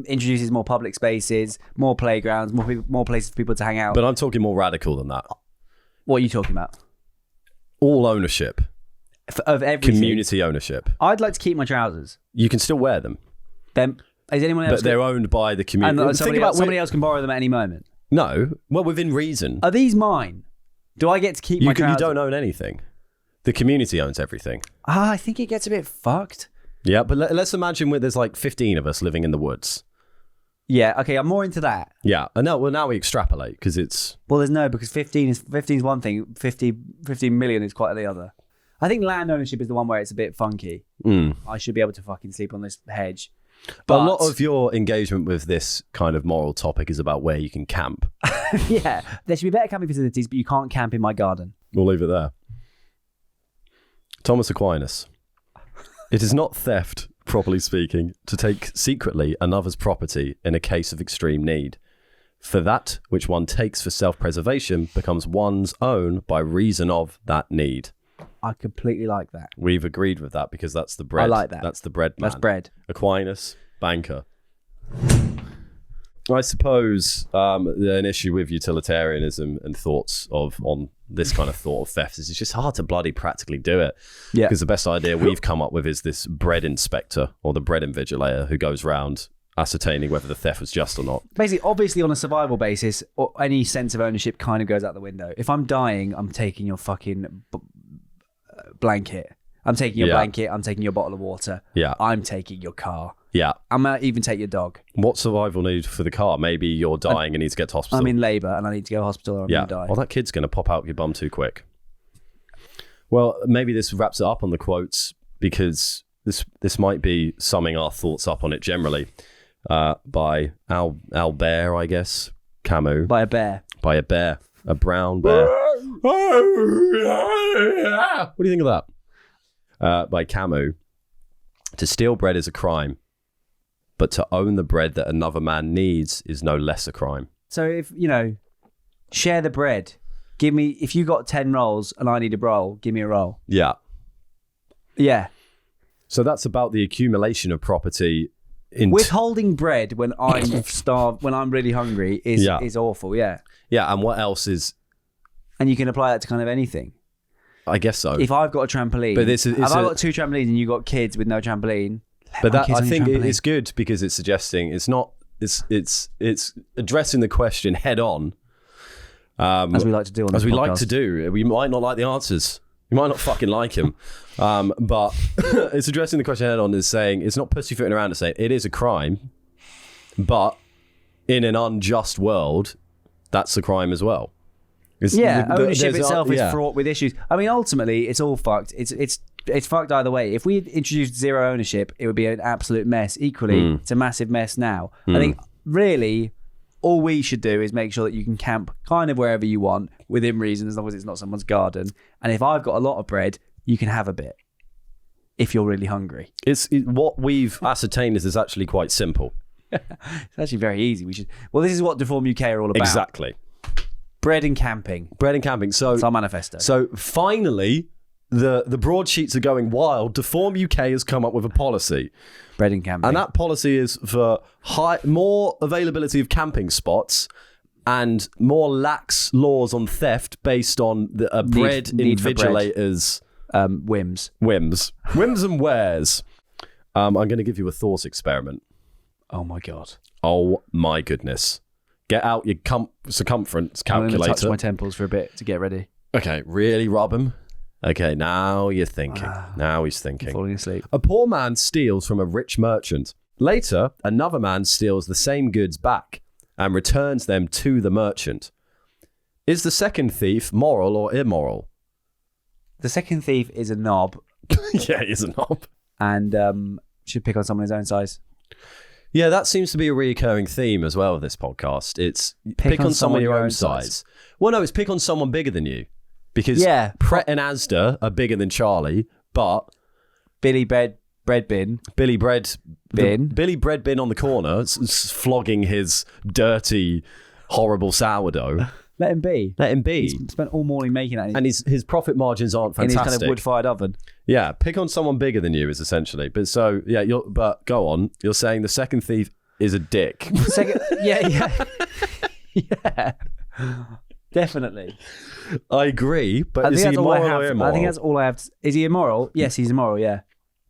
introduces more public spaces, more playgrounds, more places for people to hang out. But I'm talking more radical than that. What are you talking about? All ownership. Of everything. Community ownership. I'd like to keep my trousers. You can still wear them. Then is anyone else? But they're owned by the community. And somebody else can borrow them at any moment. No. Well, within reason. Are these mine? Do I get to keep my trousers? You don't own anything. The community owns everything. I think it gets a bit fucked. Yeah, but let's imagine there's like 15 of us living in the woods. Yeah, okay, I'm more into that. Yeah, and now we extrapolate because it's... Well, there's no, because 15 is one thing, 15 million is quite the other. I think land ownership is the one where it's a bit funky. I should be able to fucking sleep on this hedge. But a lot of your engagement with this kind of moral topic is about where you can camp. Yeah, there should be better camping facilities, but you can't camp in my garden. We'll leave it there. Thomas Aquinas. It is not theft, properly speaking, to take secretly another's property in a case of extreme need. For that which one takes for self-preservation becomes one's own by reason of that need. I completely like that. We've agreed with that because that's the bread. I like that. That's the bread man. That's bread. Aquinas, banker. I suppose an issue with utilitarianism and thoughts on this kind of thought of theft is it's just hard to bloody practically do it. Yeah. Because the best idea we've come up with is this bread inspector or the bread invigilator who goes round ascertaining whether the theft was just or not. Basically, obviously on a survival basis, or any sense of ownership kind of goes out the window. If I'm dying, I'm taking your fucking blanket. I'm taking your blanket. I'm taking your bottle of water. Yeah. I'm taking your car. Yeah. I might even take your dog. What survival need for the car? Maybe you're dying and need to get to hospital. I'm in labour and I need to go to hospital or I'm going to die. Well, that kid's going to pop out your bum too quick. Well, maybe this wraps it up on the quotes because this might be summing our thoughts up on it generally. By Albert, I guess. Camus. By a bear. By a bear. A brown bear. What do you think of that? By Camus. To steal bread is a crime, but to own the bread that another man needs is no less a crime. So if, share the bread. If you got 10 rolls and I need a roll, give me a roll. Yeah. Yeah. So that's about the accumulation of property. Withholding bread when I'm starved, when I'm really hungry is awful, yeah. Yeah, and what else is... And you can apply that to kind of anything. I guess so. If I've got a trampoline, but if I've got 2 trampolines and you've got kids with no trampoline... But that, I think it's good because it's suggesting it's addressing the question head on. As we like to do on this podcast. Like to do. We might not like the answers. You might not fucking like him. But it's addressing the question head on is saying, it's not pussyfooting around to say it is a crime, but in an unjust world, that's a crime as well. Ownership itself is fraught with issues. I mean, ultimately, it's all fucked. It's fucked either way. If we introduced zero ownership, it would be an absolute mess. Equally, it's a massive mess now. I think, really, all we should do is make sure that you can camp kind of wherever you want, within reason, as long as it's not someone's garden. And if I've got a lot of bread, you can have a bit, if you're really hungry. What we've ascertained is actually quite simple. It's actually very easy. This is what Deform UK are all about. Exactly. Bread and camping. So it's our manifesto. So finally, the broadsheets are going wild. Deform UK has come up with a policy. Bread and camping. And that policy is for more availability of camping spots and more lax laws on theft based on the bread invigilators' whims. Whims and wares. I'm going to give you a thought experiment. Oh my God. Oh my goodness. Get out your circumference calculator. I'm going to touch my temples for a bit to get ready. Okay, really, rob him? Okay, now you're thinking. Now he's thinking. Falling asleep. A poor man steals from a rich merchant. Later, another man steals the same goods back. and returns them to the merchant. Is the second thief moral or immoral? The second thief is a knob Yeah, he's a knob. and should pick on someone his own size. Yeah, that seems to be a reoccurring theme as well of this podcast. It's pick on someone your own size. Well, no, it's pick on someone bigger than you. Because Pret and Asda are bigger than Charlie, but Billy Bread Bin. Billy Bread Bin on the corner, flogging his dirty, horrible sourdough. Let him be. Let him be. He's spent all morning making that. And his profit margins aren't fantastic. In his kind of wood-fired oven. Yeah, pick on someone bigger than you is essentially. But so, yeah, but go on. You're saying the second thief is a dick. Yeah. Definitely. I agree, but is he immoral or immoral? I think that's all I have. Is he immoral? Yes, he's immoral, yeah.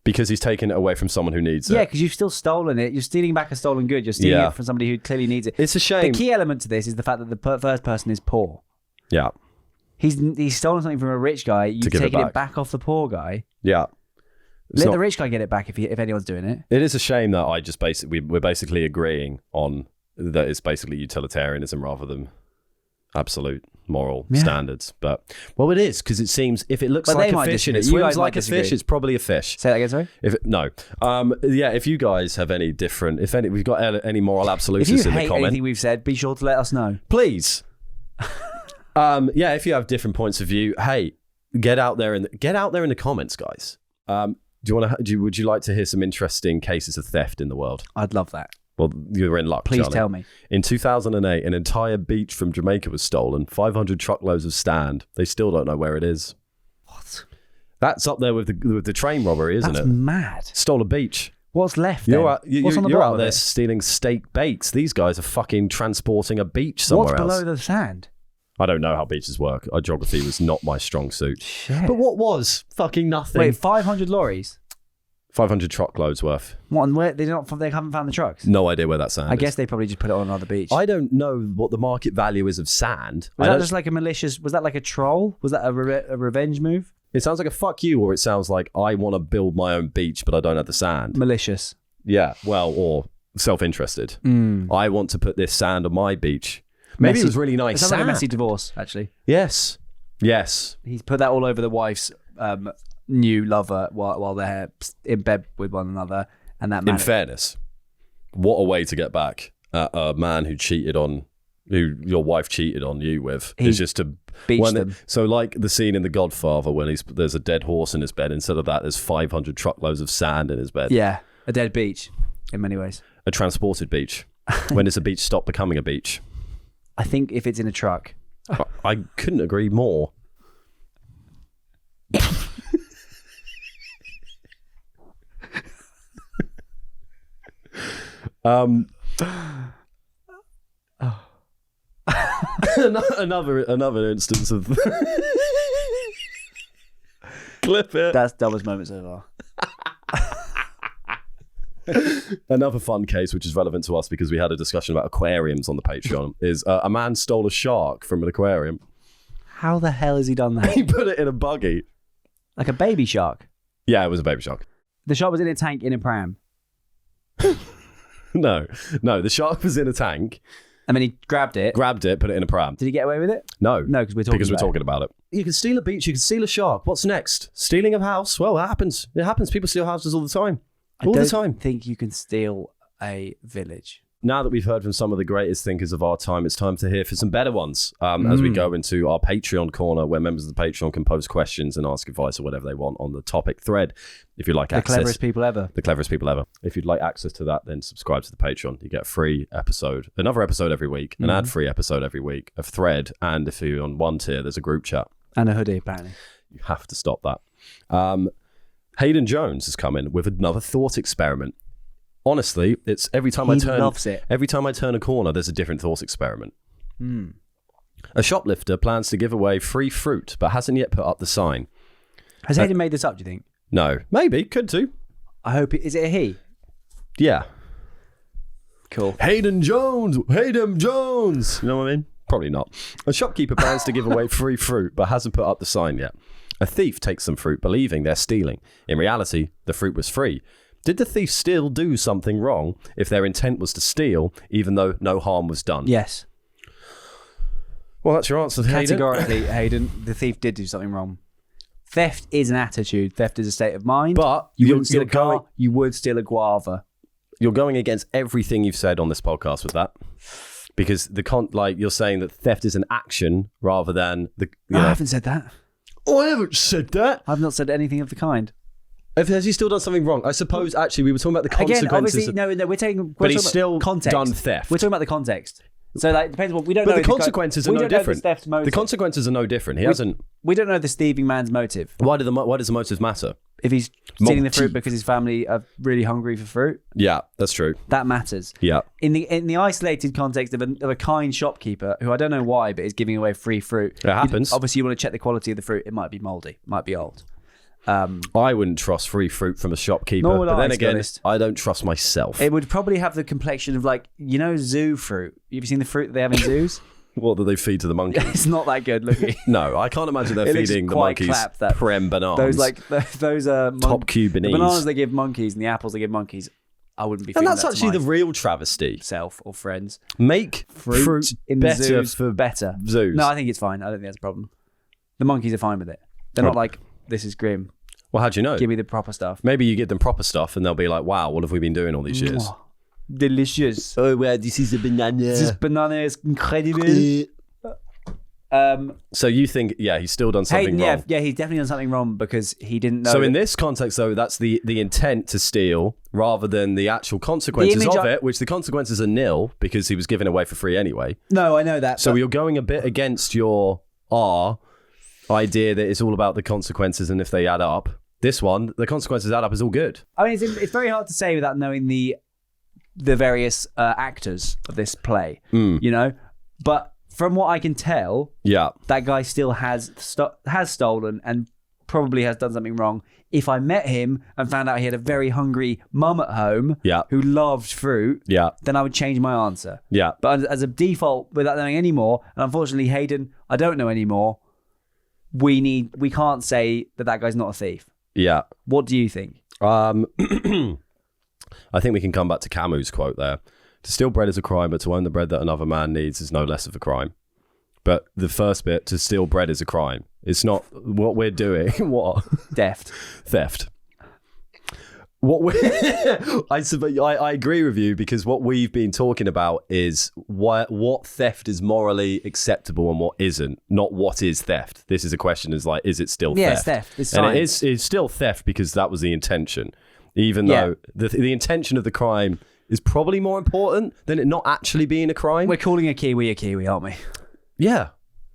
Because he's taken it away from someone who needs it. Yeah, because you've still stolen it. You're stealing back a stolen good. You're stealing it from somebody who clearly needs it. It's a shame. The key element to this is the fact that the first person is poor. Yeah. He's stolen something from a rich guy. You've taken it back off the poor guy. Yeah. Let the rich guy get it back if anyone's doing it. It is a shame that we're basically agreeing on that it's basically utilitarianism rather than absolute moral standards. But it is, because it seems if it looks like a fish and it swims like a fish, it's probably a fish. Say that again, sorry? If you guys have any different, we've got any moral absolutists in the comment. If you hate anything we've said, be sure to let us know. Please. If you have different points of view, hey, get out there in the comments, guys. Would you like to hear some interesting cases of theft in the world? I'd love that. Well, you're in luck, Please Charlie. tell me. In 2008, an entire beech from Jamaica was stolen. 500 truckloads of stand. They still don't know where it is. What? That's up there with the train robbery, isn't it? That's mad. Stole a beech. What's left? You're then? out there stealing steak bakes. These guys are fucking transporting a beech somewhere else. What's below the sand? I don't know how beaches work. Geography was not my strong suit. Shit. But what was? Fucking nothing. Wait, 500 lorries? 500 truckloads worth. What? And where they haven't found the trucks? No idea where that sand is. I guess they probably just put it on another beach. I don't know what the market value is of sand. Was that just like a malicious? Was that like a troll? Was that a revenge move? It sounds like a fuck you, or it sounds like I want to build my own beach, but I don't have the sand. Malicious. Yeah, well, or self-interested. I want to put this sand on my beach. Maybe it was really nice. It sounds like a messy divorce, actually. Yes. He's put that all over the wife's new lover while they're in bed with one another, and that man. In fairness, what a way to get back at a man who your wife cheated on you with, is just to beach them. So like the scene in The Godfather when there's a dead horse in his bed. Instead of that, there's 500 truckloads of sand in his bed. Yeah, a dead beach in many ways. A transported beach. When does a beach stop becoming a beach? I think if it's in a truck. I couldn't agree more. Another instance of clip it. That's dumbest moment so far. Another fun case, which is relevant to us because we had a discussion about aquariums on the Patreon, is a man stole a shark from an aquarium. How the hell has he done that? He put it in a buggy. Like a baby shark? Yeah, it was a baby shark. The shark was in a tank in a pram? No, the shark was in a tank. And then he grabbed it, put it in a pram. Did he get away with it? No, because we're talking about it. You can steal a beach, you can steal a shark. What's next? Stealing a house? Well, that happens. It happens. People steal houses all the time. I don't think you can steal a village. Now that we've heard from some of the greatest thinkers of our time, it's time to hear for some better ones as we go into our Patreon corner, where members of the Patreon can post questions and ask advice or whatever they want on the topic thread. If you'd like access, the cleverest people ever. If you'd like access to that, then subscribe to the Patreon. You get a free episode, another episode every week, an ad-free episode every week, a thread, and if you're on one tier, there's a group chat. And a hoodie, apparently. You have to stop that. Hayden Jones has come in with another thought experiment. Honestly, it's every time I turn a corner, there's a different thought experiment. A shoplifter plans to give away free fruit, but hasn't yet put up the sign. Has Hayden made this up, do you think? No. Maybe. Could do. I hope is it a he? Yeah. Cool. Hayden Jones! Hayden Jones! You know what I mean? Probably not. A shopkeeper plans to give away free fruit, but hasn't put up the sign yet. A thief takes some fruit, believing they're stealing. In reality, the fruit was free. Did the thief still do something wrong if their intent was to steal, even though no harm was done? Yes. Well, that's your answer, Hayden. Categorically, Hayden, the thief did do something wrong. Theft is an attitude. Theft is a state of mind. But you you're wouldn't steal a car. going- You would steal a guava. You're going against everything you've said on this podcast with that. Because you're saying that theft is an action rather than the. I haven't said that. Oh, I haven't said that. I've not said anything of the kind. Has he still done something wrong? I suppose, actually, we were talking about the consequences. Again, obviously, no, we're talking still about context. done theft. We're talking about the context. So, like, depends what we don't But know. the if the guy- consequences are we no don't know different. the theft motive. The consequences are no different. He hasn't. We don't know the thieving man's motive. Why does the motive matter? If he's stealing the Motive. fruit because his family are really hungry for fruit, Yeah, that's true. that matters. Yeah. In the isolated context of a kind shopkeeper who I don't know why, but is giving away free fruit. It happens. Obviously, you want to check the quality of the fruit. It might be mouldy, might be old. I wouldn't trust free fruit from a shopkeeper. Nor would but I, then to be again, honest. I don't trust myself. It would probably have the complexion of zoo fruit. Have you seen the fruit that they have in zoos? What do they feed to the monkeys? It's not that good looking. No, I can't imagine they're It looks feeding the quite monkeys clapped, that- prem bananas. Those Top Cubanese. the bananas they give monkeys and the apples they give monkeys. I wouldn't be. And feeding that's that to actually the my real travesty. self or friends. Make fruit in the better zoos for better. zoos. No, I think it's fine. I don't think that's a problem. The monkeys are fine with it. They're not like, this is grim. Well, how do you know? Give me the proper stuff. Maybe you give them proper stuff and they'll be like, wow, what have we been doing all these years? Delicious. Oh, well, this is a banana. This banana is incredible. So you think, he's still done something Hayden, wrong. yeah, he's definitely done something wrong because he didn't know. So in that- this context, though, that's the intent to steal rather than the actual consequences image of I- it, which the consequences are nil because he was given away for free anyway. No, I know that. So but- you're going a bit against your idea that it's all about the consequences and if they add up. This one, the consequences add up is all good. I mean, it's very hard to say without knowing the various actors of this play, you know. But from what I can tell, Yeah. that guy still has stolen and probably has done something wrong. If I met him and found out he had a very hungry mum at home Yeah. who loved fruit, Yeah. then I would change my answer. Yeah. But as a default, without knowing any more, and unfortunately, Hayden, I don't know anymore. We can't say that guy's not a thief. Yeah. What do you think? I think we can come back to Camus' quote there. To steal bread is a crime, but to own the bread that another man needs is no less of a crime. But the first bit, to steal bread is a crime. It's not what we're doing. What? Deft. Theft. What we I agree with you because what we've been talking about is what theft is morally acceptable and what isn't, not what is theft. This is a question is like, is it still Yeah, theft? it's theft. It's and science. it's still theft because that was the intention. Even though the intention of the crime is probably more important than it not actually being a crime. We're calling a kiwi, aren't we? Yeah.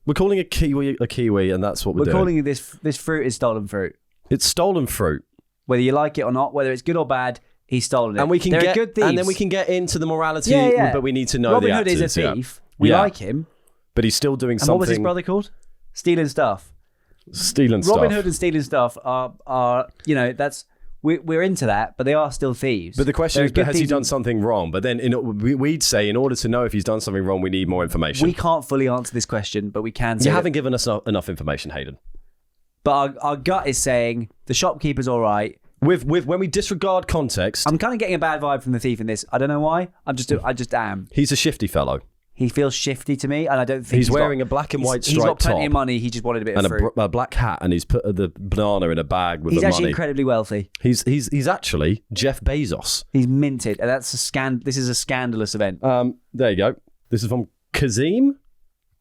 We're calling a kiwi and that's what we're doing. Calling this fruit is stolen fruit. It's stolen fruit. Whether you like it or not, whether it's good or bad, he's stolen it. And we can They're get, good thieves. and then we can get into the morality, Yeah. but we need to know Robin the Hood actors. is a yeah. thief. We Yeah. like him. But he's still doing And something. what was his brother called? Stealing stuff. Stealing stuff. Robin Hood and stealing stuff are that's we're into that, but they are still thieves. But the question They're is, good has he thieves done and- something wrong? But then we'd say, in order to know if he's done something wrong, we need more information. We can't fully answer this question, but we can say You that- haven't given us enough information, Hayden. But our gut is saying the shopkeeper's all right. With when we disregard context, I'm kind of getting a bad vibe from the thief in this. I don't know why. I just am. he's a shifty fellow. He feels shifty to me, and I don't think He's wearing a black and white He's got striped plenty top of money. He just wanted a bit and of fruit. a black hat, and he's put the banana in a bag with He's the actually money. incredibly wealthy. He's actually Jeff Bezos. He's minted, and that's This is a scandalous event. There you go. This is from Kazim,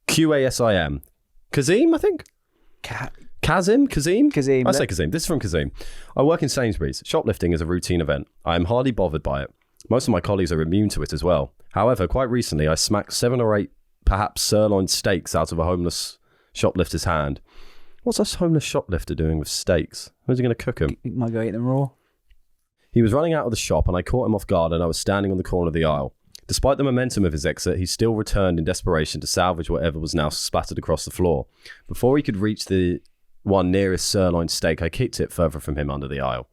Qasim. Kazim, I think. Kazim? Kazim. I say Kazim. This is from Kazim. I work in Sainsbury's. Shoplifting is a routine event. I am hardly bothered by it. Most of my colleagues are immune to it as well. However, quite recently, I smacked 7 or 8, perhaps sirloin steaks out of a homeless shoplifter's hand. What's this homeless shoplifter doing with steaks? Where's he going to cook them? You might go eat them raw. He was running out of the shop and I caught him off guard and I was standing on the corner of the aisle. Despite the momentum of his exit, he still returned in desperation to salvage whatever was now splattered across the floor. Before he could reach the one nearest sirloin steak, I kicked it further from him under the aisle.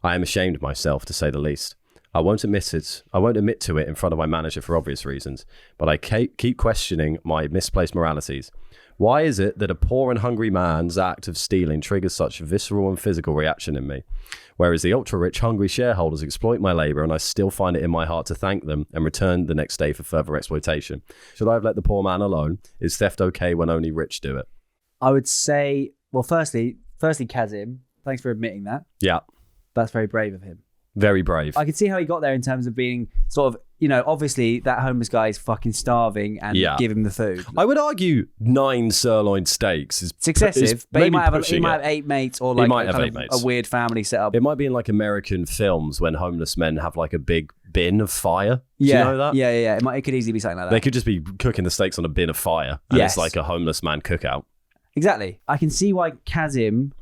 I am ashamed of myself, to say the least. I won't admit it. I won't admit to it in front of my manager for obvious reasons, but I keep questioning my misplaced moralities. Why is it that a poor and hungry man's act of stealing triggers such visceral and physical reaction in me, whereas the ultra-rich, hungry shareholders exploit my labour and I still find it in my heart to thank them and return the next day for further exploitation? Should I have let the poor man alone? Is theft okay when only rich do it? I would say, well, firstly, Kazim, thanks for admitting that. Yeah. That's very brave of him. Very brave. I could see how he got there in terms of being sort of, obviously that homeless guy is fucking starving and give him the food. I would argue 9 sirloin steaks is it's excessive, but he might have 8 mates or like a weird family set up. It might be in like American films when homeless men have like a big bin of fire. Do yeah, you know that? Yeah. It could easily be something like that. They could just be cooking the steaks on a bin of fire and it's like a homeless man cookout. Exactly. I can see why Kazim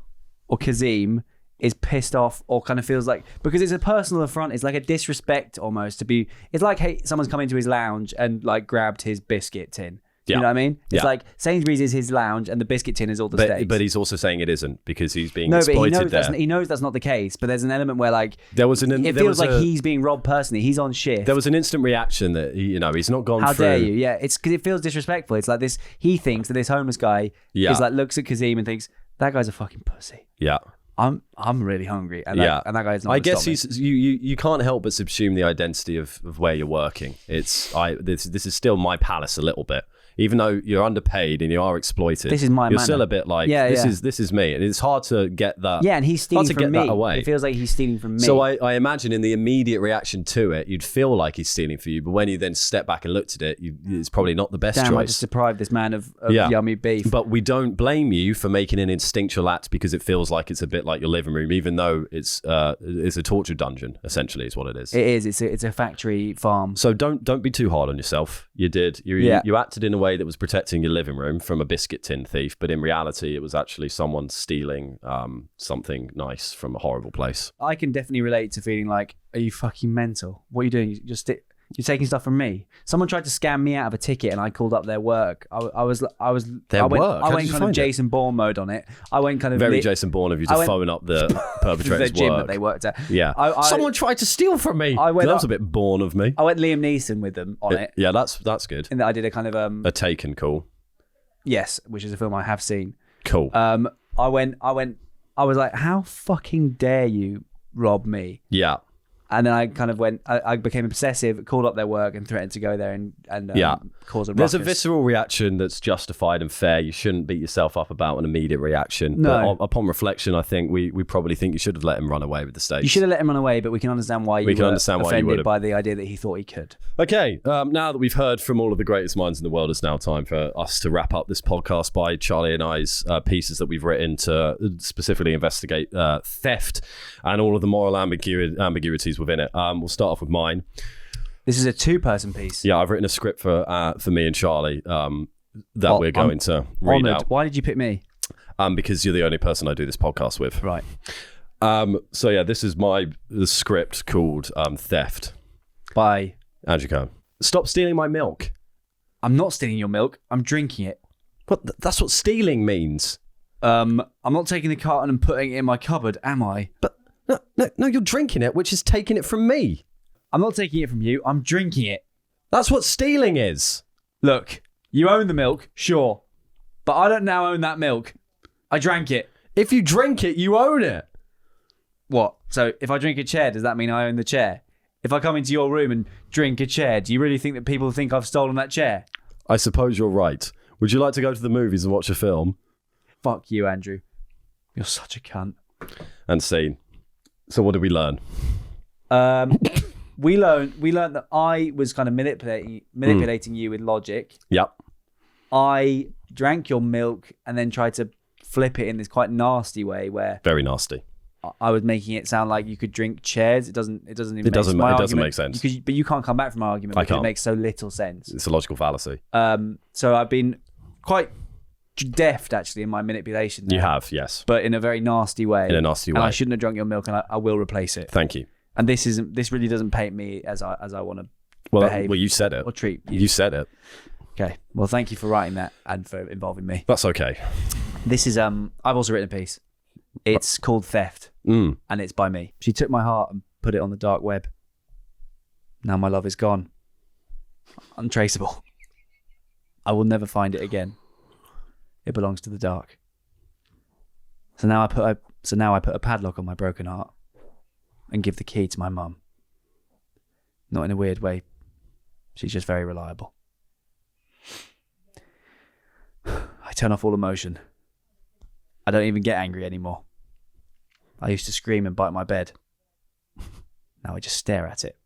is pissed off or kind of feels like, because it's a personal affront, it's like a disrespect almost to be, it's like, hey, someone's come into his lounge and like grabbed his biscuit tin. You know what I mean? It's like Sainsbury's is his lounge and the biscuit tin is all the steaks. But he's also saying it isn't because he's being exploited there. He knows that's not the case, but there's an element where like, it feels like he's being robbed personally. He's on shift. There was an instant reaction that, he's not gone through. How dare you? Yeah, it's because it feels disrespectful. It's like this, he thinks that this homeless guy is like, looks at Kazim and thinks, that guy's a fucking pussy. Yeah. I'm really hungry, and that guy's not. I guess you can't help but subsume the identity of where you're working. This is still my palace a little bit, even though you're underpaid and you are exploited. This is my. You're still a bit like this is me, and it's hard to get that. Yeah, and he's stealing from me. That away. It feels like he's stealing from me. So I imagine in the immediate reaction to it, you'd feel like he's stealing for you, but when you then step back and looked at it, it's probably not the best choice. I just deprived this man of yummy beef. But we don't blame you for making an instinctual act because it feels like it's a bit like your living room, even though it's a torture dungeon. Essentially, is what it is. It is. It's a factory farm. So don't be too hard on yourself. You did. You acted in a way that was protecting your living room from a biscuit tin thief, but in reality, it was actually someone stealing something nice from a horrible place. I can definitely relate to feeling like, are you fucking mental? What are you doing? You're taking stuff from me. Someone tried to scam me out of a ticket, and I called up their work. I went kind of Jason Bourne mode on it. I went kind of very Jason Bourne of you to phone up the perpetrator's the gym work that they worked at. Yeah, someone tried to steal from me. That was a bit Bourne of me. I went Liam Neeson with them on it. Yeah, that's good. And I did a kind of a Taken call. Yes, which is a film I have seen. Cool. I was like, how fucking dare you rob me? Yeah. And then I kind of I became obsessive, called up their work and threatened to go there and cause a ruckus. There's a visceral reaction that's justified and fair. You shouldn't beat yourself up about an immediate reaction. No. But upon reflection, I think we probably think you should have let him run away with the stakes. You should have let him run away, but we can understand why you were offended by the idea that he thought he could. Okay, now that we've heard from all of the greatest minds in the world, it's now time for us to wrap up this podcast by Charlie and I's pieces that we've written to specifically investigate theft and all of the moral ambiguities within it. We'll start off with mine. This is a 2-person piece. Yeah, I've written a script for me and Charlie that we're going to read out. Why did you pick me? Because you're the only person I do this podcast with. Right. So yeah, this is the script called Theft. By Andrew Cohen. Stop stealing my milk. I'm not stealing your milk. I'm drinking it. What? That's what stealing means. I'm not taking the carton and putting it in my cupboard, am I? But no, you're drinking it, which is taking it from me. I'm not taking it from you. I'm drinking it. That's what stealing is. Look, you own the milk, sure. But I don't now own that milk. I drank it. If you drink it, you own it. What? So if I drink a chair, does that mean I own the chair? If I come into your room and drink a chair, do you really think that people think I've stolen that chair? I suppose you're right. Would you like to go to the movies and watch a film? Fuck you, Andrew. You're such a cunt. And scene. So what did we learn? We learned that I was kind of manipulating you with logic. Yep. I drank your milk and then tried to flip it in this quite nasty way where very nasty. I was making it sound like you could drink chairs. It doesn't even make sense. But you can't come back from my argument because it makes so little sense. It's a logical fallacy. So I've been quite deft actually in my manipulation there. You have, yes. But in a very nasty way. In a nasty way. And I shouldn't have drunk your milk and I will replace it. Thank you. And this really doesn't paint me as I want to behave. Well, you said it. Or treat you. You said it. Okay. Well, thank you for writing that and for involving me. That's okay. This is I've also written a piece. It's called Theft. And it's by me. She took my heart and put it on the dark web. Now my love is gone. Untraceable. I will never find it again. It belongs to the dark. So now I put a padlock on my broken heart and give the key to my mum. Not in a weird way. She's just very reliable. I turn off all emotion. I don't even get angry anymore. I used to scream and bite my bed. Now I just stare at it.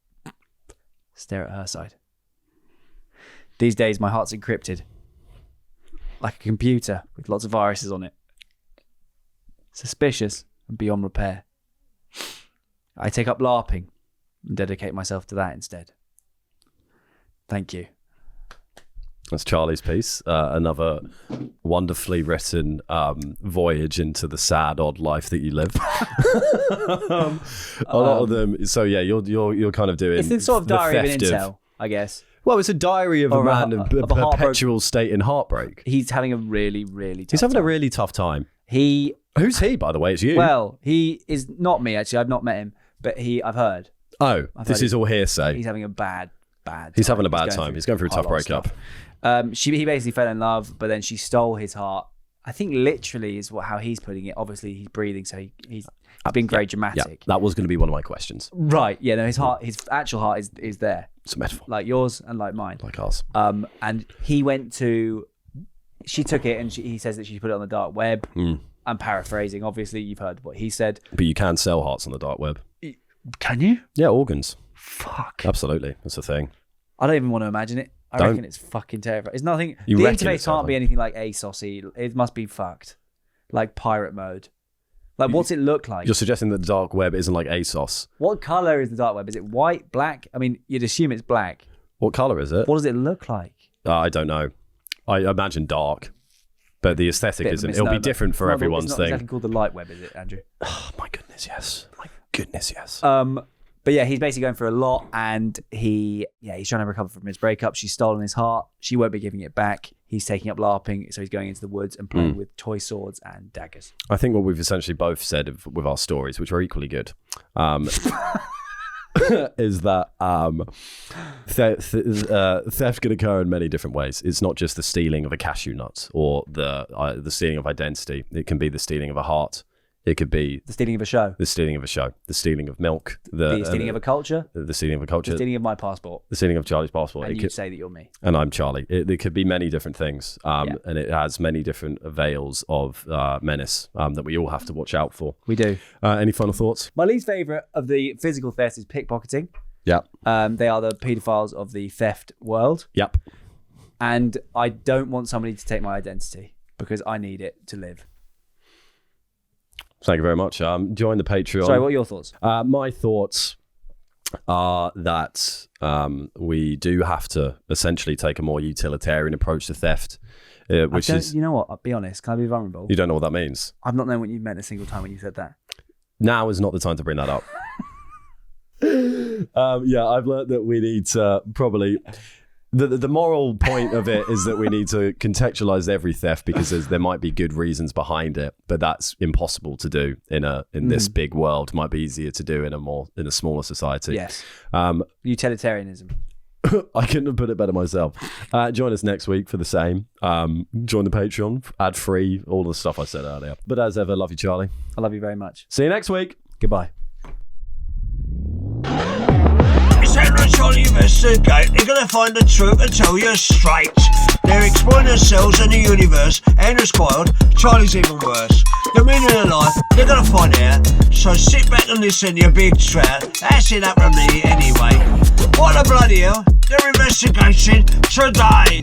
Stare at her side. These days my heart's encrypted. Like a computer with lots of viruses on it. Suspicious and beyond repair. I take up LARPing and dedicate myself to that instead. Thank you. That's Charlie's piece. Another wonderfully written voyage into the sad, odd life that you live. A lot of them. So yeah, you're kind of doing. It's the sort of diary of an theft incel, I guess. Well, it's a diary of a man in a of a perpetual state in heartbreak. He's having a really, really tough He's having time. a really tough time. Who's he, by the way? It's you. Well, he is not me, actually. I've not met him, but I've heard. Oh, this is all hearsay. He's having a bad He's having a bad time. He's going through a tough breakup. He basically fell in love, but then she stole his heart. I think literally is how he's putting it. Obviously, he's breathing, so he's being very dramatic. Yeah, that was going to be one of my questions. Right. Yeah, no, his actual heart is there. It's a metaphor. Like yours and like mine. Like ours. And he went to... She took it and he says that she put it on the dark web. I'm paraphrasing. Obviously, you've heard what he said. But you can sell hearts on the dark web. Can you? Yeah, organs. Fuck. Absolutely. That's a thing. I don't even want to imagine it. I reckon it's fucking terrifying. It's nothing. The interface can't be anything like ASOS. It must be fucked. Like pirate mode. Like, what's it look like? You're suggesting that the dark web isn't like ASOS. What colour is the dark web? Is it white, black? I mean, you'd assume it's black. What colour is it? What does it look like? I don't know. I imagine dark. But the aesthetic isn't. It'll be different for everyone's thing. It's not exactly called the light web, is it, Andrew? Oh, my goodness, yes. My goodness, yes. But yeah, he's basically going through a lot, and he's trying to recover from his breakup. She's stolen his heart. She won't be giving it back. He's taking up LARPing, so he's going into the woods and playing with toy swords and daggers. I think what we've essentially both said with our stories, which are equally good, is that theft can occur in many different ways. It's not just the stealing of a cashew nut or the stealing of identity. It can be the stealing of a heart. It could be the stealing of a show. The stealing of a show. The stealing of milk. The stealing of a culture. The stealing of a culture. The stealing of my passport. The stealing of Charlie's passport. And you say that you're me. And I'm Charlie. There could be many different things. And it has many different veils of menace that we all have to watch out for. We do. Any final thoughts? My least favourite of the physical theft is pickpocketing. Yeah. They are the paedophiles of the theft world. Yep. And I don't want somebody to take my identity because I need it to live. Thank you very much. Join the Patreon. Sorry, what are your thoughts? My thoughts are that we do have to essentially take a more utilitarian approach to theft, which is... You know what? I'll be honest. Can I be vulnerable? You don't know what that means? I've not known what you meant a single time when you said that. Now is not the time to bring that up. I've learned that we need to probably... The moral point of it is that we need to contextualize every theft because there might be good reasons behind it, but that's impossible to do in this big world. It might be easier to do in a smaller society. Yes. Utilitarianism. I couldn't have put it better myself. Join us next week for the same. Join the Patreon, ad free, all the stuff I said earlier. But as ever, love you, Charlie. I love you very much. See you next week. Goodbye. Charlie investigate, they're gonna find the truth and tell you straight. They're exploring themselves and the universe, and spoiled, Charlie's even worse. The meaning of life, they're gonna find out. So sit back and listen, you big trout. That's it up from me anyway. What the bloody hell? They're investigating today.